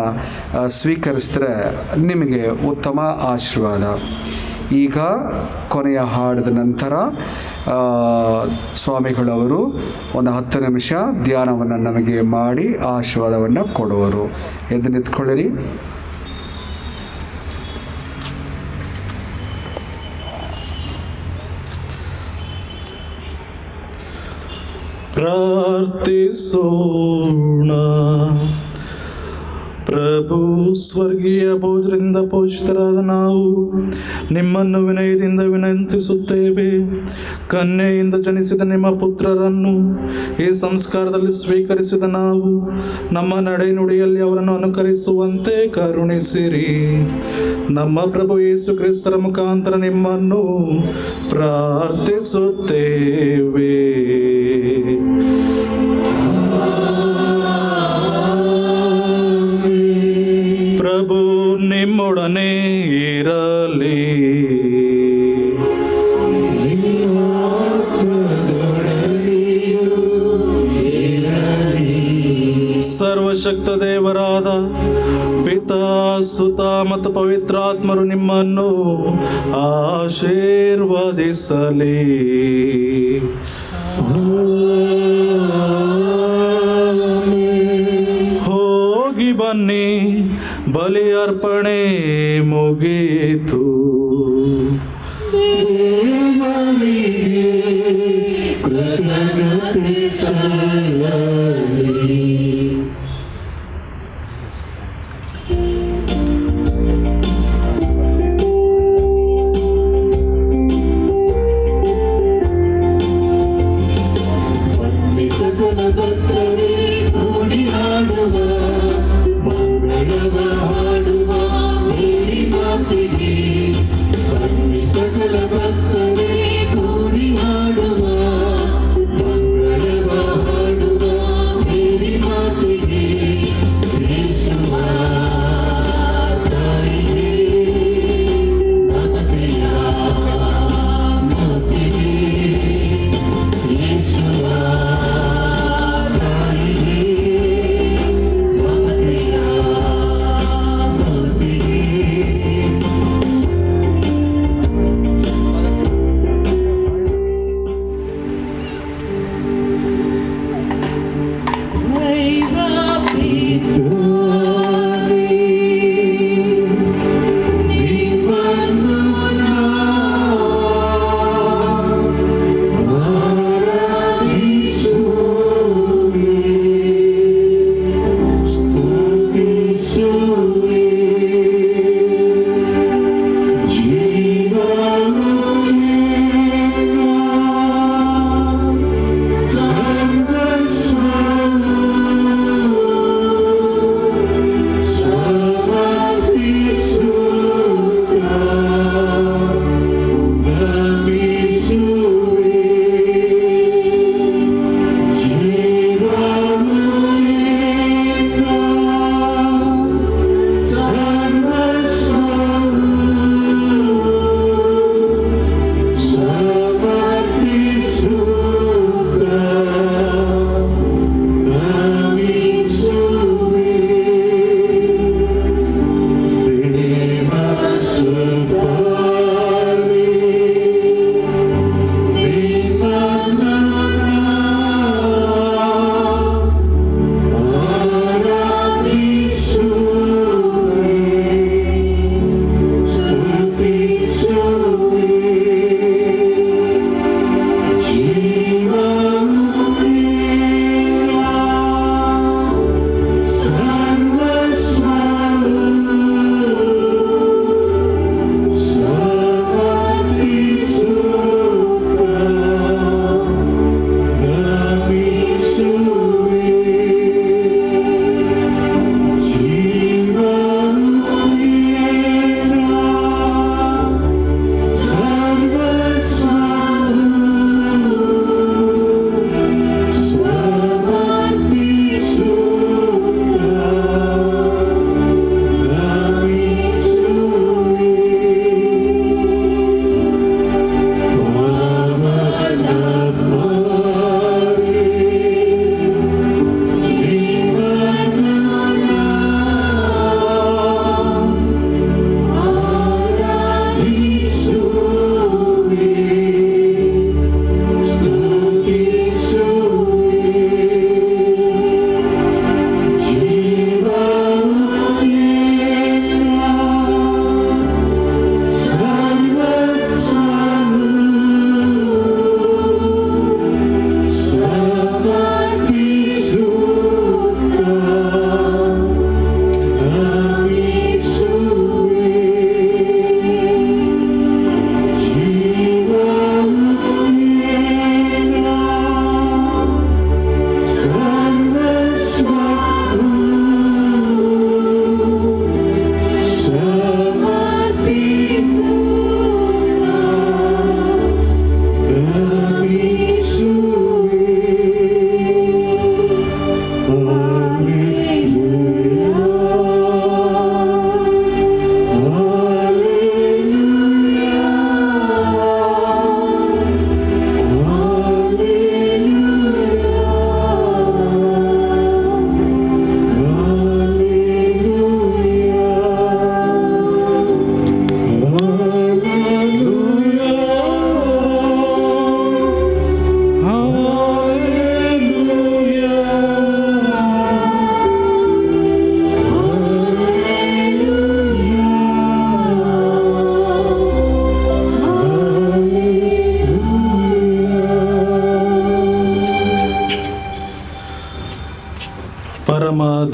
ಸ್ವೀಕರಿಸಿದ್ರೆ ನಿಮಗೆ ಉತ್ತಮ ಆಶೀರ್ವಾದ. ಈಗ ಕೊನೆಯ ಹಾಡಿದ ನಂತರ ಸ್ವಾಮಿಗಳವರು ಒಂದು 10 ನಿಮಿಷ ಧ್ಯಾನವನ್ನು ನಮಗೆ ಮಾಡಿ ಆಶೀರ್ವಾದವನ್ನು ಕೊಡುವರು. ಎದ್ದು ನಿಂತ್ಕೊಳ್ಳಿರಿ. ಪ್ರಾರ್ಥಿಸೋಣ. ಪ್ರಭು, ಸ್ವರ್ಗೀಯ ಭೋಜನದಿಂದ ಪೋಷಿತರಾದ ನಾವು ನಿಮ್ಮನ್ನು ವಿನಯದಿಂದ ವಿನಂತಿಸುತ್ತೇವೆ. ಕನ್ಯೆಯಿಂದ ಜನಿಸಿದ ನಿಮ್ಮ ಪುತ್ರರನ್ನು ಈ ಸಂಸ್ಕಾರದಲ್ಲಿ ಸ್ವೀಕರಿಸಿದ ನಾವು ನಮ್ಮ ನಡೆನುಡಿಯಲ್ಲಿ ಅವರನ್ನು ಅನುಕರಿಸುವಂತೆ ಕರುಣಿಸಿರಿ. ನಮ್ಮ ಪ್ರಭು ಯೇಸು ಕ್ರಿಸ್ತರ ಮುಖಾಂತರ ನಿಮ್ಮನ್ನು ಪ್ರಾರ್ಥಿಸುತ್ತೇವೆ. ಪ್ರಭು ನಿಮ್ಮೊಡನೆ ಇರಲಿ. ಸರ್ವಶಕ್ತ ದೇವರಾದ ಪಿತಾ, ಸುತ ಮತ್ತು ಪವಿತ್ರಾತ್ಮರು ನಿಮ್ಮನ್ನು ಆಶೀರ್ವದಿಸಲಿ. ಹೋಗಿ ಬನ್ನಿ, ಬಲಿ ಅರ್ಪಣೆ ಮುಗೀತು. ಹಾಡುವ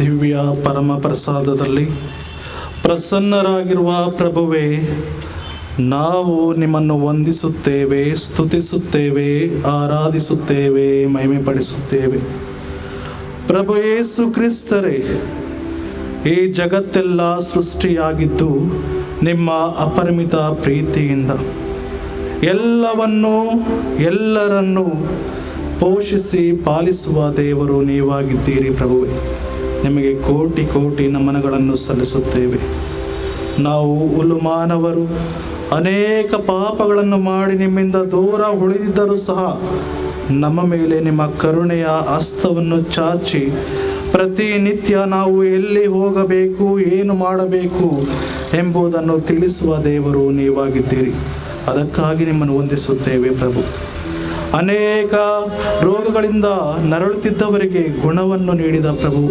ದಿವ್ಯ ಪರಮ ಪ್ರಸಾದದಲ್ಲಿ ಪ್ರಸನ್ನರಾಗಿರುವ ಪ್ರಭುವೇ, ನಾವು ನಿಮ್ಮನ್ನು ವಂದಿಸುತ್ತೇವೆ, ಸ್ತುತಿಸುತ್ತೇವೆ, ಆರಾಧಿಸುತ್ತೇವೆ, ಮಹಿಮೆಪಡಿಸುತ್ತೇವೆ. ಪ್ರಭು ಯೇಸು ಕ್ರಿಸ್ತರೇ, ಈ ಜಗತ್ತೆಲ್ಲ ಸೃಷ್ಟಿಯಾಗಿದ್ದು ನಿಮ್ಮ ಅಪರಿಮಿತ ಪ್ರೀತಿಯಿಂದ ಎಲ್ಲರನ್ನೂ ಪೋಷಿಸಿ ಪಾಲಿಸುವ ದೇವರು ನೀವಾಗಿದ್ದೀರಿ. ಪ್ರಭುವೇ, ನಿಮಗೆ ಕೋಟಿ ಕೋಟಿ ನಮನಗಳನ್ನು ಸಲ್ಲಿಸುತ್ತೇವೆ. ನಾವು ಉಲುಮಾನವರು ಅನೇಕ ಪಾಪಗಳನ್ನು ಮಾಡಿ ನಿಮ್ಮಿಂದ ದೂರ ಉಳಿದಿದ್ದರೂ ಸಹ ನಮ್ಮ ಮೇಲೆ ನಿಮ್ಮ ಕರುಣೆಯ ಹಸ್ತವನ್ನು ಚಾಚಿ ಪ್ರತಿನಿತ್ಯ ನಾವು ಎಲ್ಲಿ ಹೋಗಬೇಕು, ಏನು ಮಾಡಬೇಕು ಎಂಬುದನ್ನು ತಿಳಿಸುವ ದೇವರು ನೀವಾಗಿದ್ದೀರಿ. ಅದಕ್ಕಾಗಿ ನಿಮ್ಮನ್ನು ವಂದಿಸುತ್ತೇವೆ ಪ್ರಭು. ಅನೇಕ ರೋಗಗಳಿಂದ ನರಳುತ್ತಿದ್ದವರಿಗೆ ಗುಣವನ್ನು ನೀಡಿದ ಪ್ರಭು,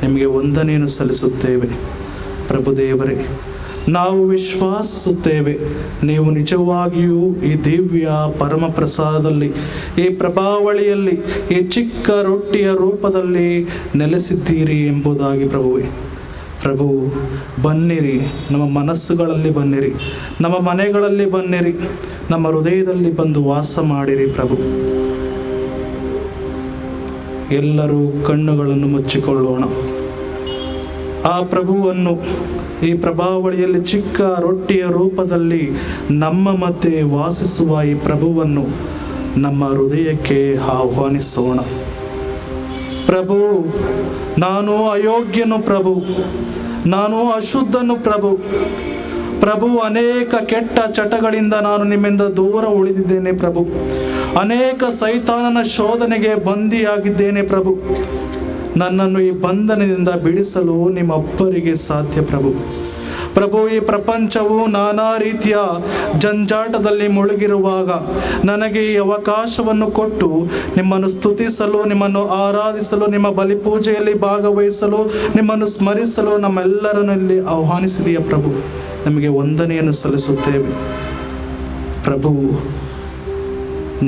ನಿಮಗೆ ವಂದನೆಯನ್ನು ಸಲ್ಲಿಸುತ್ತೇವೆ. ಪ್ರಭು ದೇವರೇ, ನಾವು ವಿಶ್ವಾಸಿಸುತ್ತೇವೆ, ನೀವು ನಿಜವಾಗಿಯೂ ಈ ದಿವ್ಯ ಪರಮ ಪ್ರಸಾದದಲ್ಲಿ, ಈ ಪ್ರಭಾವಳಿಯಲ್ಲಿ, ಈ ಚಿಕ್ಕ ರೊಟ್ಟಿಯ ರೂಪದಲ್ಲಿ ನೆಲೆಸಿದ್ದೀರಿ ಎಂಬುದಾಗಿ. ಪ್ರಭುವೇ, ಪ್ರಭು ಬನ್ನಿರಿ, ನಮ್ಮ ಮನಸ್ಸುಗಳಲ್ಲಿ ಬನ್ನಿರಿ, ನಮ್ಮ ಮನೆಗಳಲ್ಲಿ ಬನ್ನಿರಿ, ನಮ್ಮ ಹೃದಯದಲ್ಲಿ ಬಂದು ವಾಸ ಮಾಡಿರಿ. ಪ್ರಭು, ಎಲ್ಲರೂ ಕಣ್ಣುಗಳನ್ನು ಮುಚ್ಚಿಕೊಳ್ಳೋಣ. ಆ ಪ್ರಭುವನ್ನು ಈ ಪ್ರಭಾವಳಿಯಲ್ಲಿ ಚಿಕ್ಕ ರೊಟ್ಟಿಯ ರೂಪದಲ್ಲಿ ನಮ್ಮ ಮಧ್ಯೆ ವಾಸಿಸುವ ಈ ಪ್ರಭುವನ್ನು ನಮ್ಮ ಹೃದಯಕ್ಕೆ ಆಹ್ವಾನಿಸೋಣ. ಪ್ರಭು, ನಾನು ಅಯೋಗ್ಯನು ಪ್ರಭು, ನಾನು ಅಶುದ್ಧನು ಪ್ರಭು. ಪ್ರಭು, ಅನೇಕ ಕೆಟ್ಟ ಚಟಗಳಿಂದ ನಾನು ನಿಮ್ಮಿಂದ ದೂರ ಉಳಿದಿದ್ದೇನೆ ಪ್ರಭು. ಅನೇಕ ಸೈತಾನನ ಶೋಧನೆಗೆ ಬಂದಿಯಾಗಿದ್ದೇನೆ ಪ್ರಭು. ನನ್ನನ್ನು ಈ ಬಂಧನದಿಂದ ಬಿಡಿಸಲು ನಿಮ್ಮೊಬ್ಬರಿಗೆ ಸಾಧ್ಯ ಪ್ರಭು. ಪ್ರಭು, ಈ ಪ್ರಪಂಚವು ನಾನಾ ರೀತಿಯ ಜಂಜಾಟದಲ್ಲಿ ಮುಳುಗಿರುವಾಗ ನನಗೆ ಈ ಅವಕಾಶವನ್ನು ಕೊಟ್ಟು ನಿಮ್ಮನ್ನು ಸ್ತುತಿಸಲು, ನಿಮ್ಮನ್ನು ಆರಾಧಿಸಲು, ನಿಮ್ಮ ಬಲಿಪೂಜೆಯಲ್ಲಿ ಭಾಗವಹಿಸಲು, ನಿಮ್ಮನ್ನು ಸ್ಮರಿಸಲು ನಮ್ಮೆಲ್ಲರನ್ನು ಇಲ್ಲಿ ಆಹ್ವಾನಿಸಿದೆಯ ಪ್ರಭು. ನಮಗೆ ವಂದನೆಯನ್ನು ಸಲ್ಲಿಸುತ್ತೇವೆ ಪ್ರಭು.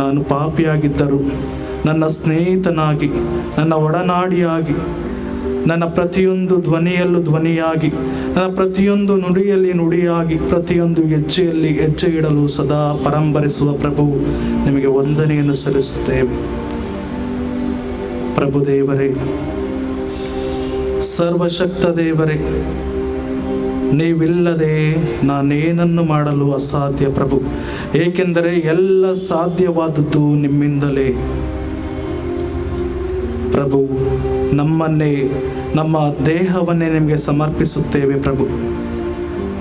ನಾನು ಪಾಪಿಯಾಗಿದ್ದರೂ ನನ್ನ ಸ್ನೇಹಿತನಾಗಿ, ನನ್ನ ಒಡನಾಡಿಯಾಗಿ, ನನ್ನ ಪ್ರತಿಯೊಂದು ಧ್ವನಿಯಲ್ಲೂ ಧ್ವನಿಯಾಗಿ, ನನ್ನ ಪ್ರತಿಯೊಂದು ನುಡಿಯಲ್ಲಿ ನುಡಿಯಾಗಿ, ಪ್ರತಿಯೊಂದು ಹೆಜ್ಜೆಯಲ್ಲಿ ಹೆಜ್ಜೆ ಇಡಲು ಸದಾ ಪರಂಬರಿಸುವ ಪ್ರಭು, ನಿಮಗೆ ವಂದನೆಯನ್ನು ಸಲ್ಲಿಸುತ್ತೇವೆ. ಪ್ರಭು ದೇವರೇ, ಸರ್ವಶಕ್ತ ದೇವರೇ, ನೀವಿಲ್ಲದೆ ನಾನೇನನ್ನು ಮಾಡಲು ಅಸಾಧ್ಯ ಪ್ರಭು. ಏಕೆಂದರೆ ಎಲ್ಲ ಸಾಧ್ಯವಾದದ್ದು ನಿಮ್ಮಿಂದಲೇ ಪ್ರಭು. ನಮ್ಮನ್ನೇ, ನಮ್ಮ ದೇಹವನ್ನೇ ನಿಮಗೆ ಸಮರ್ಪಿಸುತ್ತೇವೆ ಪ್ರಭು.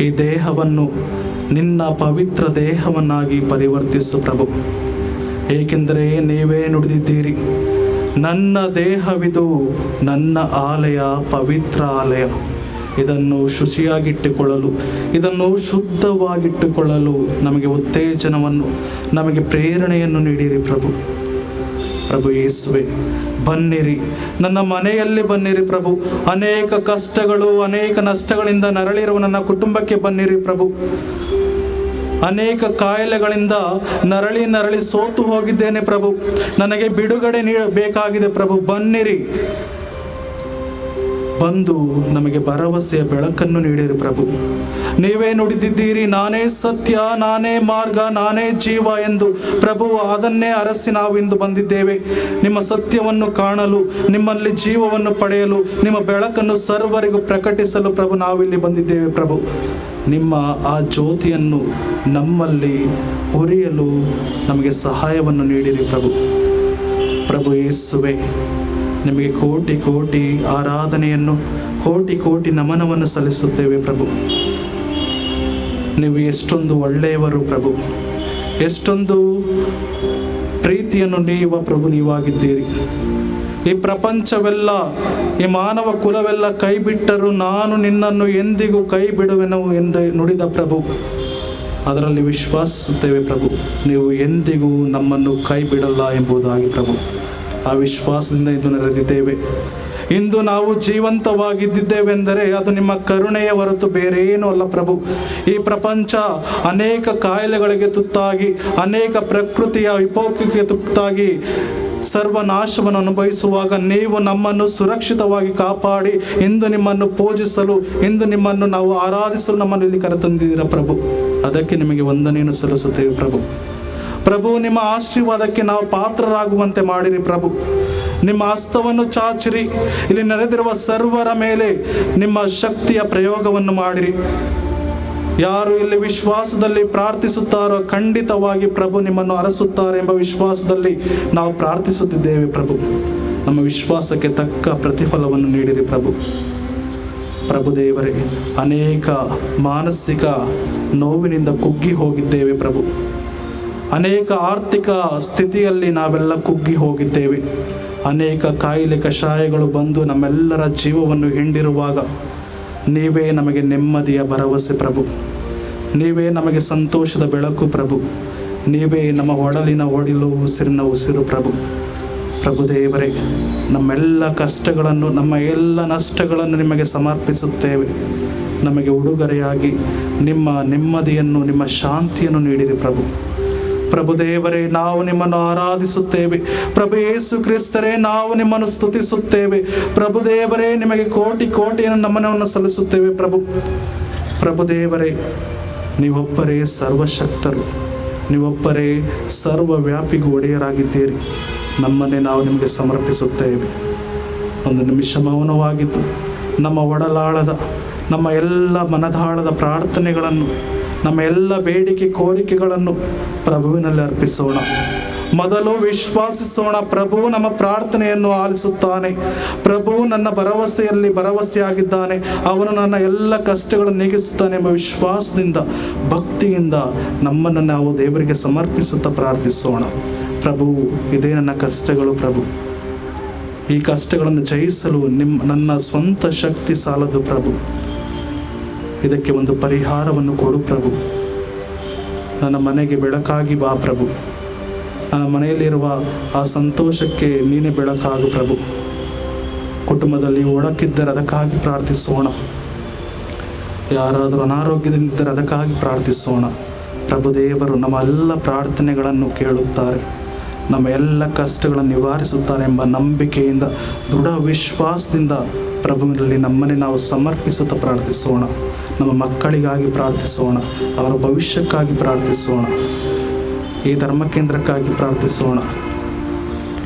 ಈ ದೇಹವನ್ನು ನಿನ್ನ ಪವಿತ್ರ ದೇಹವನ್ನಾಗಿ ಪರಿವರ್ತಿಸು ಪ್ರಭು. ಏಕೆಂದರೆ ನೀವೇ ನುಡಿದಿದ್ದೀರಿ, ನನ್ನ ದೇಹವಿದು ನನ್ನ ಆಲಯ, ಪವಿತ್ರ ಆಲಯ. ಇದನ್ನು ಶುಚಿಯಾಗಿಟ್ಟುಕೊಳ್ಳಲು, ಇದನ್ನು ಶುದ್ಧವಾಗಿಟ್ಟುಕೊಳ್ಳಲು ನಮಗೆ ಉತ್ತೇಜನವನ್ನು, ನಮಗೆ ಪ್ರೇರಣೆಯನ್ನು ನೀಡಿರಿ ಪ್ರಭು. ಪ್ರಭು ಯೇಸುವೆ, ಬನ್ನಿರಿ, ನನ್ನ ಮನೆಯಲ್ಲಿ ಬನ್ನಿರಿ ಪ್ರಭು. ಅನೇಕ ಕಷ್ಟಗಳು, ಅನೇಕ ನಷ್ಟಗಳಿಂದ ನರಳಿರುವ ನನ್ನ ಕುಟುಂಬಕ್ಕೆ ಬನ್ನಿರಿ ಪ್ರಭು. ಅನೇಕ ಕಾಯಿಲೆಗಳಿಂದ ನರಳಿ ಸೋತು ಹೋಗಿದ್ದೇನೆ ಪ್ರಭು. ನನಗೆ ಬಿಡುಗಡೆ ಬೇಕಾಗಿದೆ ಪ್ರಭು. ಬನ್ನಿರಿ, ಬಂದು ನಮಗೆ ಭರವಸೆಯ ಬೆಳಕನ್ನು ನೀಡಿರಿ ಪ್ರಭು. ನೀವೇ ನುಡಿದಿದ್ದೀರಿ, ನಾನೇ ಸತ್ಯ, ನಾನೇ ಮಾರ್ಗ, ನಾನೇ ಜೀವ ಎಂದು ಪ್ರಭು. ಅದನ್ನೇ ಅರಸಿ ನಾವು ಇಂದು ಬಂದಿದ್ದೇವೆ, ನಿಮ್ಮ ಸತ್ಯವನ್ನು ಕಾಣಲು, ನಿಮ್ಮಲ್ಲಿ ಜೀವವನ್ನು ಪಡೆಯಲು, ನಿಮ್ಮ ಬೆಳಕನ್ನು ಸರ್ವರಿಗೂ ಪ್ರಕಟಿಸಲು ಪ್ರಭು ನಾವಿಲ್ಲಿ ಬಂದಿದ್ದೇವೆ ಪ್ರಭು. ನಿಮ್ಮ ಆ ಜ್ಯೋತಿಯನ್ನು ನಮ್ಮಲ್ಲಿ ಉರಿಯಲು ನಮಗೆ ಸಹಾಯವನ್ನು ನೀಡಿರಿ ಪ್ರಭು. ಪ್ರಭು ಯೇಸುವೆ, ನಿಮಗೆ ಕೋಟಿ ಕೋಟಿ ಆರಾಧನೆಯನ್ನು, ಕೋಟಿ ಕೋಟಿ ನಮನವನ್ನು ಸಲ್ಲಿಸುತ್ತೇವೆ ಪ್ರಭು. ನೀವು ಎಷ್ಟೊಂದು ಒಳ್ಳೆಯವರು ಪ್ರಭು, ಎಷ್ಟೊಂದು ಪ್ರೀತಿಯನ್ನು ನೀವ ಪ್ರಭು ನೀವಾಗಿದ್ದೀರಿ. ಈ ಪ್ರಪಂಚವೆಲ್ಲ, ಈ ಮಾನವ ಕುಲವೆಲ್ಲ ಕೈ ಬಿಟ್ಟರೂ ನಾನು ನಿನ್ನನ್ನು ಎಂದಿಗೂ ಕೈ ಬಿಡುವೆನು ಎಂದು ನುಡಿದ ಪ್ರಭು. ಅದರಲ್ಲಿ ವಿಶ್ವಾಸಿಸುತ್ತೇವೆ ಪ್ರಭು, ನೀವು ಎಂದಿಗೂ ನಮ್ಮನ್ನು ಕೈ ಬಿಡಲ್ಲ ಎಂಬುದಾಗಿ ಪ್ರಭು. ಆ ವಿಶ್ವಾಸದಿಂದ ಇಂದು ನೆರೆದಿದ್ದೇವೆ. ಇಂದು ನಾವು ಜೀವಂತವಾಗಿದ್ದೇವೆಂದರೆ ಅದು ನಿಮ್ಮ ಕರುಣೆಯ ಹೊರತು ಬೇರೆ ಏನೂ ಅಲ್ಲ ಪ್ರಭು. ಈ ಪ್ರಪಂಚ ಅನೇಕ ಕಾಯಿಲೆಗಳಿಗೆ ತುತ್ತಾಗಿ, ಅನೇಕ ಪ್ರಕೃತಿಯ ವಿಕೋಪಕ್ಕೆ ತುತ್ತಾಗಿ ಸರ್ವನಾಶವನ್ನು ಅನುಭವಿಸುವಾಗ ನೀವು ನಮ್ಮನ್ನು ಸುರಕ್ಷಿತವಾಗಿ ಕಾಪಾಡಿ ಇಂದು ನಿಮ್ಮನ್ನು ಪೂಜಿಸಲು, ಇಂದು ನಿಮ್ಮನ್ನು ನಾವು ಆರಾಧಿಸಲು ನಮ್ಮನ್ನು ಇಲ್ಲಿ ಕರೆತಂದಿದ್ದೀರ ಪ್ರಭು. ಅದಕ್ಕೆ ನಿಮಗೆ ವಂದನೆಯನ್ನು ಸಲ್ಲಿಸುತ್ತೇವೆ ಪ್ರಭು. ಪ್ರಭು, ನಿಮ್ಮ ಆಶೀರ್ವಾದಕ್ಕೆ ನಾವು ಪಾತ್ರರಾಗುವಂತೆ ಮಾಡಿರಿ ಪ್ರಭು. ನಿಮ್ಮ ಹಸ್ತವನ್ನು ಚಾಚಿರಿ. ಇಲ್ಲಿ ನೆರೆದಿರುವ ಸರ್ವರ ಮೇಲೆ ನಿಮ್ಮ ಶಕ್ತಿಯ ಪ್ರಯೋಗವನ್ನು ಮಾಡಿರಿ. ಯಾರು ಇಲ್ಲಿ ವಿಶ್ವಾಸದಲ್ಲಿ ಪ್ರಾರ್ಥಿಸುತ್ತಾರೋ ಖಂಡಿತವಾಗಿ ಪ್ರಭು ನಿಮ್ಮನ್ನು ಅರಸುತ್ತಾರೆ ಎಂಬ ವಿಶ್ವಾಸದಲ್ಲಿ ನಾವು ಪ್ರಾರ್ಥಿಸುತ್ತಿದ್ದೇವೆ ಪ್ರಭು. ನಮ್ಮ ವಿಶ್ವಾಸಕ್ಕೆ ತಕ್ಕ ಪ್ರತಿಫಲವನ್ನು ನೀಡಿರಿ ಪ್ರಭು. ಪ್ರಭು ದೇವರೇ, ಅನೇಕ ಮಾನಸಿಕ ನೋವಿನಿಂದ ಕುಗ್ಗಿ ಹೋಗಿದ್ದೇವೆ ಪ್ರಭು. ಅನೇಕ ಆರ್ಥಿಕ ಸ್ಥಿತಿಯಲ್ಲಿ ನಾವೆಲ್ಲ ಕುಗ್ಗಿ ಹೋಗಿದ್ದೇವೆ. ಅನೇಕ ಕಾಯಿಲೆ ಕಷಾಯಗಳು ಬಂದು ನಮ್ಮೆಲ್ಲರ ಜೀವವನ್ನು ಹಿಂಡಿರುವಾಗ ನೀವೇ ನಮಗೆ ನೆಮ್ಮದಿಯ ಭರವಸೆ ಪ್ರಭು. ನೀವೇ ನಮಗೆ ಸಂತೋಷದ ಬೆಳಕು ಪ್ರಭು. ನೀವೇ ನಮ್ಮ ಒಡಲಿನ ಒಡಿಲು, ಉಸಿರಿನ ಉಸಿರು ಪ್ರಭು. ಪ್ರಭು ದೇವರೇ, ನಮ್ಮೆಲ್ಲ ಕಷ್ಟಗಳನ್ನು, ನಮ್ಮ ಎಲ್ಲ ನಷ್ಟಗಳನ್ನು ನಿಮಗೆ ಸಮರ್ಪಿಸುತ್ತೇವೆ. ನಮಗೆ ಉಡುಗೊರೆಯಾಗಿ ನಿಮ್ಮ ನೆಮ್ಮದಿಯನ್ನು, ನಿಮ್ಮ ಶಾಂತಿಯನ್ನು ನೀಡಿರಿ ಪ್ರಭು. ಪ್ರಭು ದೇವರೇ, ನಾವು ನಿಮ್ಮನ್ನು ಆರಾಧಿಸುತ್ತೇವೆ. ಪ್ರಭು ಯೇಸು ಕ್ರಿಸ್ತರೇ, ನಾವು ನಿಮ್ಮನ್ನು ಸ್ತುತಿಸುತ್ತೇವೆ. ಪ್ರಭು ದೇವರೇ, ನಿಮಗೆ ಕೋಟಿ ಕೋಟಿಯನ್ನು ನಮನವನ್ನು ಸಲ್ಲಿಸುತ್ತೇವೆ ಪ್ರಭು. ಪ್ರಭು ದೇವರೇ, ನೀವೊಬ್ಬರೇ ಸರ್ವಶಕ್ತರು, ನೀವೊಬ್ಬರೇ ಸರ್ವವ್ಯಾಪಿಗೂ ಒಡೆಯರಾಗಿದ್ದೀರಿ. ನಮ್ಮನ್ನೇ ನಾವು ನಿಮಗೆ ಸಮರ್ಪಿಸುತ್ತೇವೆ. ಒಂದು ನಿಮಿಷ ಮೌನವಾಗಿದ್ದು ನಮ್ಮ ಒಡಲಾಳದ, ನಮ್ಮ ಎಲ್ಲ ಮನದಾಳದ ಪ್ರಾರ್ಥನೆಗಳನ್ನು, ನಮ್ಮ ಎಲ್ಲ ಬೇಡಿಕೆ ಕೋರಿಕೆಗಳನ್ನು ಪ್ರಭುವಿನಲ್ಲಿ ಅರ್ಪಿಸೋಣ. ಮೊದಲು ವಿಶ್ವಾಸಿಸೋಣ, ಪ್ರಭು ನಮ್ಮ ಪ್ರಾರ್ಥನೆಯನ್ನು ಆಲಿಸುತ್ತಾನೆ. ಪ್ರಭು ನನ್ನ ಭರವಸೆಯಲ್ಲಿ ಭರವಸೆಯಾಗಿದ್ದಾನೆ. ಅವನು ನನ್ನ ಎಲ್ಲ ಕಷ್ಟಗಳನ್ನು ನೀಗಿಸುತ್ತಾನೆ ಎಂಬ ವಿಶ್ವಾಸದಿಂದ, ಭಕ್ತಿಯಿಂದ ನಮ್ಮನ್ನು ನಾವು ದೇವರಿಗೆ ಸಮರ್ಪಿಸುತ್ತಾ ಪ್ರಾರ್ಥಿಸೋಣ. ಪ್ರಭು, ಇದೇ ನನ್ನ ಕಷ್ಟಗಳು ಪ್ರಭು. ಈ ಕಷ್ಟಗಳನ್ನು ಜಯಿಸಲು ನನ್ನ ಸ್ವಂತ ಶಕ್ತಿ ಸಾಲದು ಪ್ರಭು. ಇದಕ್ಕೆ ಒಂದು ಪರಿಹಾರವನ್ನು ಕೊಡು ಪ್ರಭು. ನನ್ನ ಮನೆಗೆ ಬೆಳಕಾಗಿ ಬಾ ಪ್ರಭು. ನನ್ನ ಮನೆಯಲ್ಲಿರುವ ಆ ಸಂತೋಷಕ್ಕೆ ನೀನೇ ಬೆಳಕಾಗು ಪ್ರಭು. ಕುಟುಂಬದಲ್ಲಿ ಒಡಕಿದ್ದರೆ ಅದಕ್ಕಾಗಿ ಪ್ರಾರ್ಥಿಸೋಣ. ಯಾರಾದರೂ ಅನಾರೋಗ್ಯದಿಂದಿದ್ದರೆ ಅದಕ್ಕಾಗಿ ಪ್ರಾರ್ಥಿಸೋಣ. ಪ್ರಭು ದೇವರು ನಮ್ಮ ಎಲ್ಲ ಪ್ರಾರ್ಥನೆಗಳನ್ನು ಕೇಳುತ್ತಾರೆ, ನಮ್ಮ ಎಲ್ಲ ಕಷ್ಟಗಳನ್ನು ನಿವಾರಿಸುತ್ತಾರೆ ಎಂಬ ನಂಬಿಕೆಯಿಂದ, ದೃಢ ವಿಶ್ವಾಸದಿಂದ ಪ್ರಭುವಿನಲ್ಲಿ ನಮ್ಮನ್ನೇ ನಾವು ಸಮರ್ಪಿಸುತ್ತಾ ಪ್ರಾರ್ಥಿಸೋಣ. ನಮ್ಮ ಮಕ್ಕಳಿಗಾಗಿ ಪ್ರಾರ್ಥಿಸೋಣ, ಅವರ ಭವಿಷ್ಯಕ್ಕಾಗಿ ಪ್ರಾರ್ಥಿಸೋಣ, ಈ ಧರ್ಮಕೇಂದ್ರಕ್ಕಾಗಿ ಪ್ರಾರ್ಥಿಸೋಣ.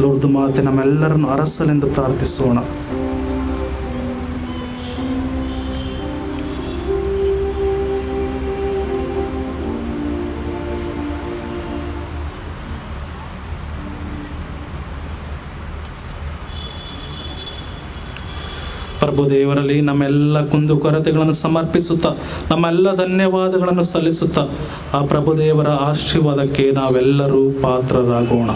ಲೋರ್ದು ಮಾತೆ ನಮ್ಮೆಲ್ಲರನ್ನು ಅರಸಲೆಂದು ಪ್ರಾರ್ಥಿಸೋಣ. ಪ್ರಭು ದೇವರಲ್ಲಿ ನಮ್ಮೆಲ್ಲ ಕುಂದುಕೊರತೆಗಳನ್ನು ಸಮರ್ಪಿಸುತ್ತಾ, ನಮ್ಮೆಲ್ಲ ಧನ್ಯವಾದಗಳನ್ನು ಸಲ್ಲಿಸುತ್ತಾ, ಆ ಪ್ರಭು ದೇವರ ಆಶೀರ್ವಾದಕ್ಕೆ ನಾವೆಲ್ಲರೂ ಪಾತ್ರರಾಗೋಣ.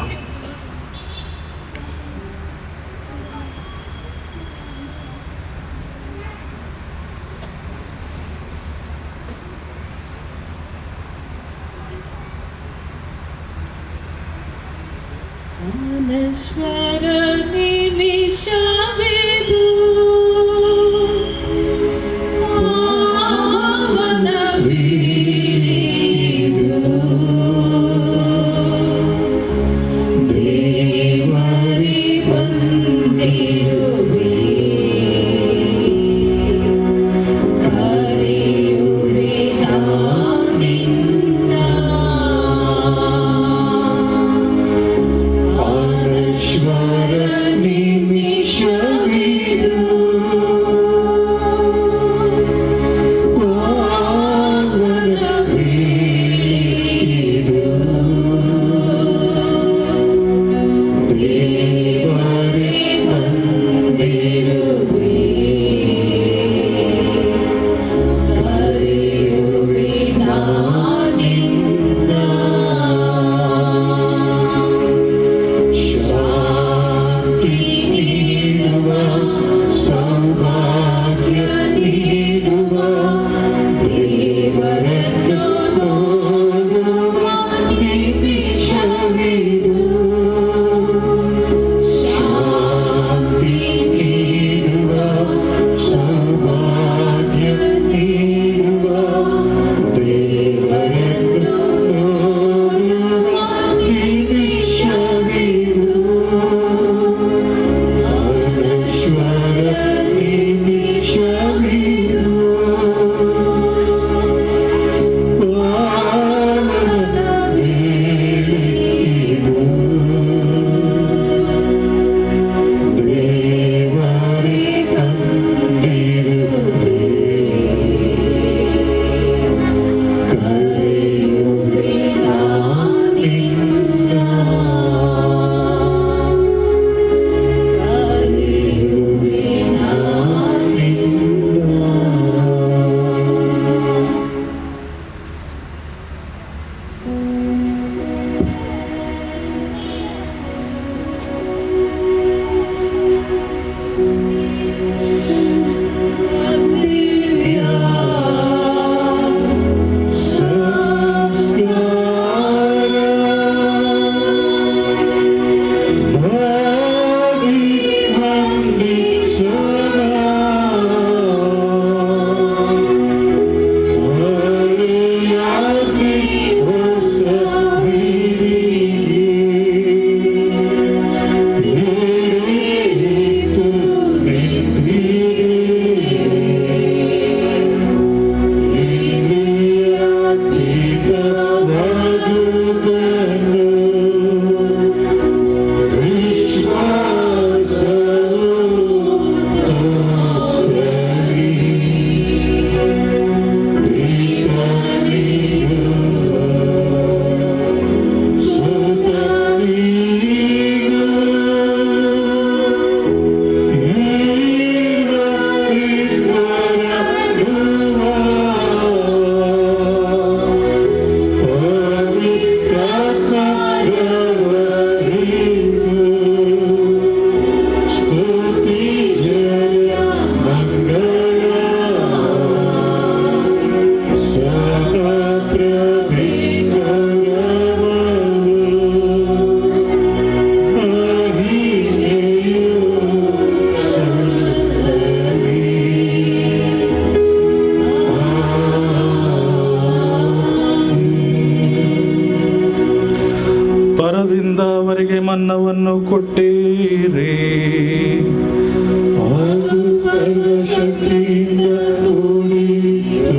ಸರ್ವಶಕ್ತಿಯಿಂದ ಕೂಡಿತು.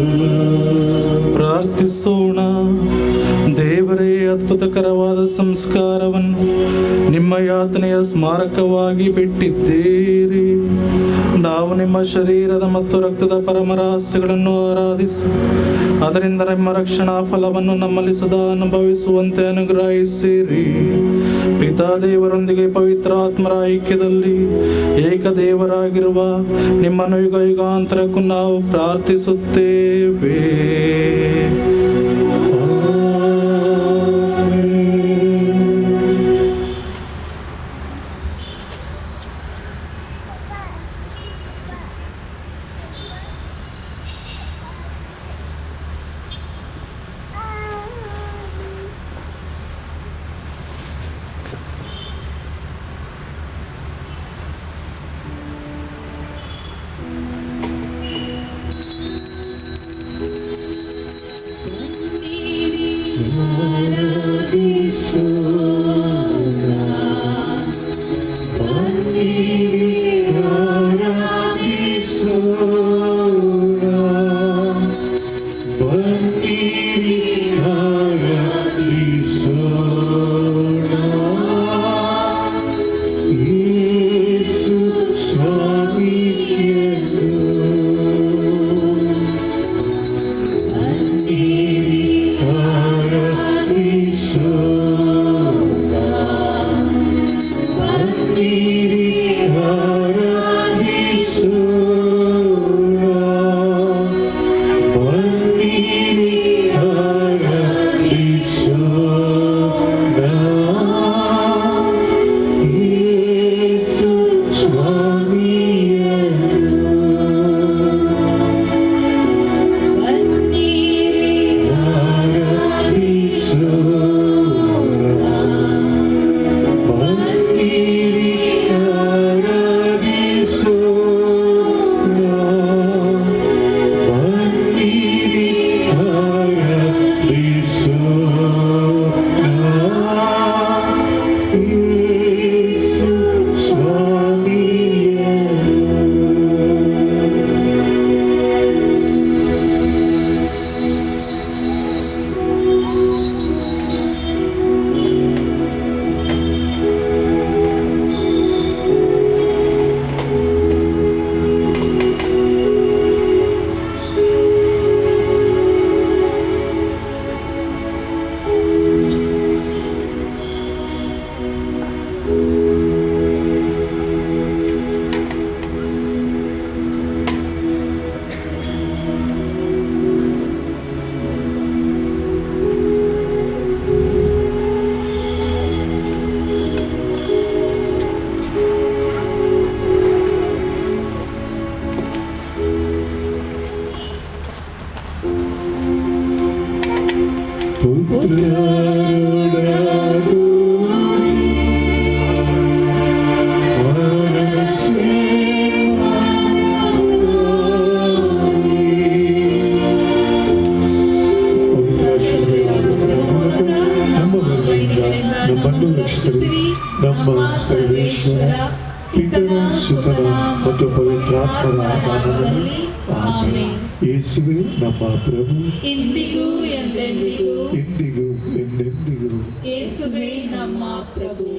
ಪ್ರಾರ್ಥಿಸೋಣ. ದೇವರೇ, ಅದ್ಭುತಕರವಾದ ಸಂಸ್ಕಾರವನ್ನು ನಿಮ್ಮ ಯಾತನೆಯ ಸ್ಮಾರಕವಾಗಿ ಬಿಟ್ಟಿದ್ದೀರಿ. ನಾವು ನಿಮ್ಮ ಶರೀರದ ಮತ್ತು ರಕ್ತದ ಪರಮ ರಹಸ್ಯಗಳನ್ನು ಆರಾಧಿಸಿ ಅದರಿಂದ ನಿಮ್ಮ ರಕ್ಷಣಾ ಫಲವನ್ನು ನಮ್ಮಲ್ಲಿ ಸದಾ ಅನುಭವಿಸುವಂತೆ ಅನುಗ್ರಹಿಸಿರಿ. ಪಿತಾ ದೇವರೊಂದಿಗೆ ಪವಿತ್ರಾತ್ಮರ ಐಕ್ಯದಲ್ಲಿ ಏಕದೇವರಾಗಿರುವ ನಿಮ್ಮನ್ನು ಯುಗ ಯುಗಾಂತರಕ್ಕೂ ನಾವು ಪ್ರಾರ್ಥಿಸುತ್ತೇವೆ. ನಮ್ಮನ್ನು ರಕ್ಷಿಸಲಿ. ನಮ್ಮ ಸರ್ವೇಶ್ವರ ಪಿತನ ಸುತನ ಮತ್ತು ಪವಿತ್ರಾತ್ಮರ ನಾಮದಲ್ಲಿ ಆಮೆನ್. ಯೇಸುವೇ ನಮ್ಮ ಪ್ರಭು, ಇಂದಿಗೂ ಎಂದೆಂದಿಗೂ ಎಂದಿಗೂ ಎಂದೆಂದಿಗೂ ಯೇಸುವೇ ನಮ್ಮ ಪ್ರಭು.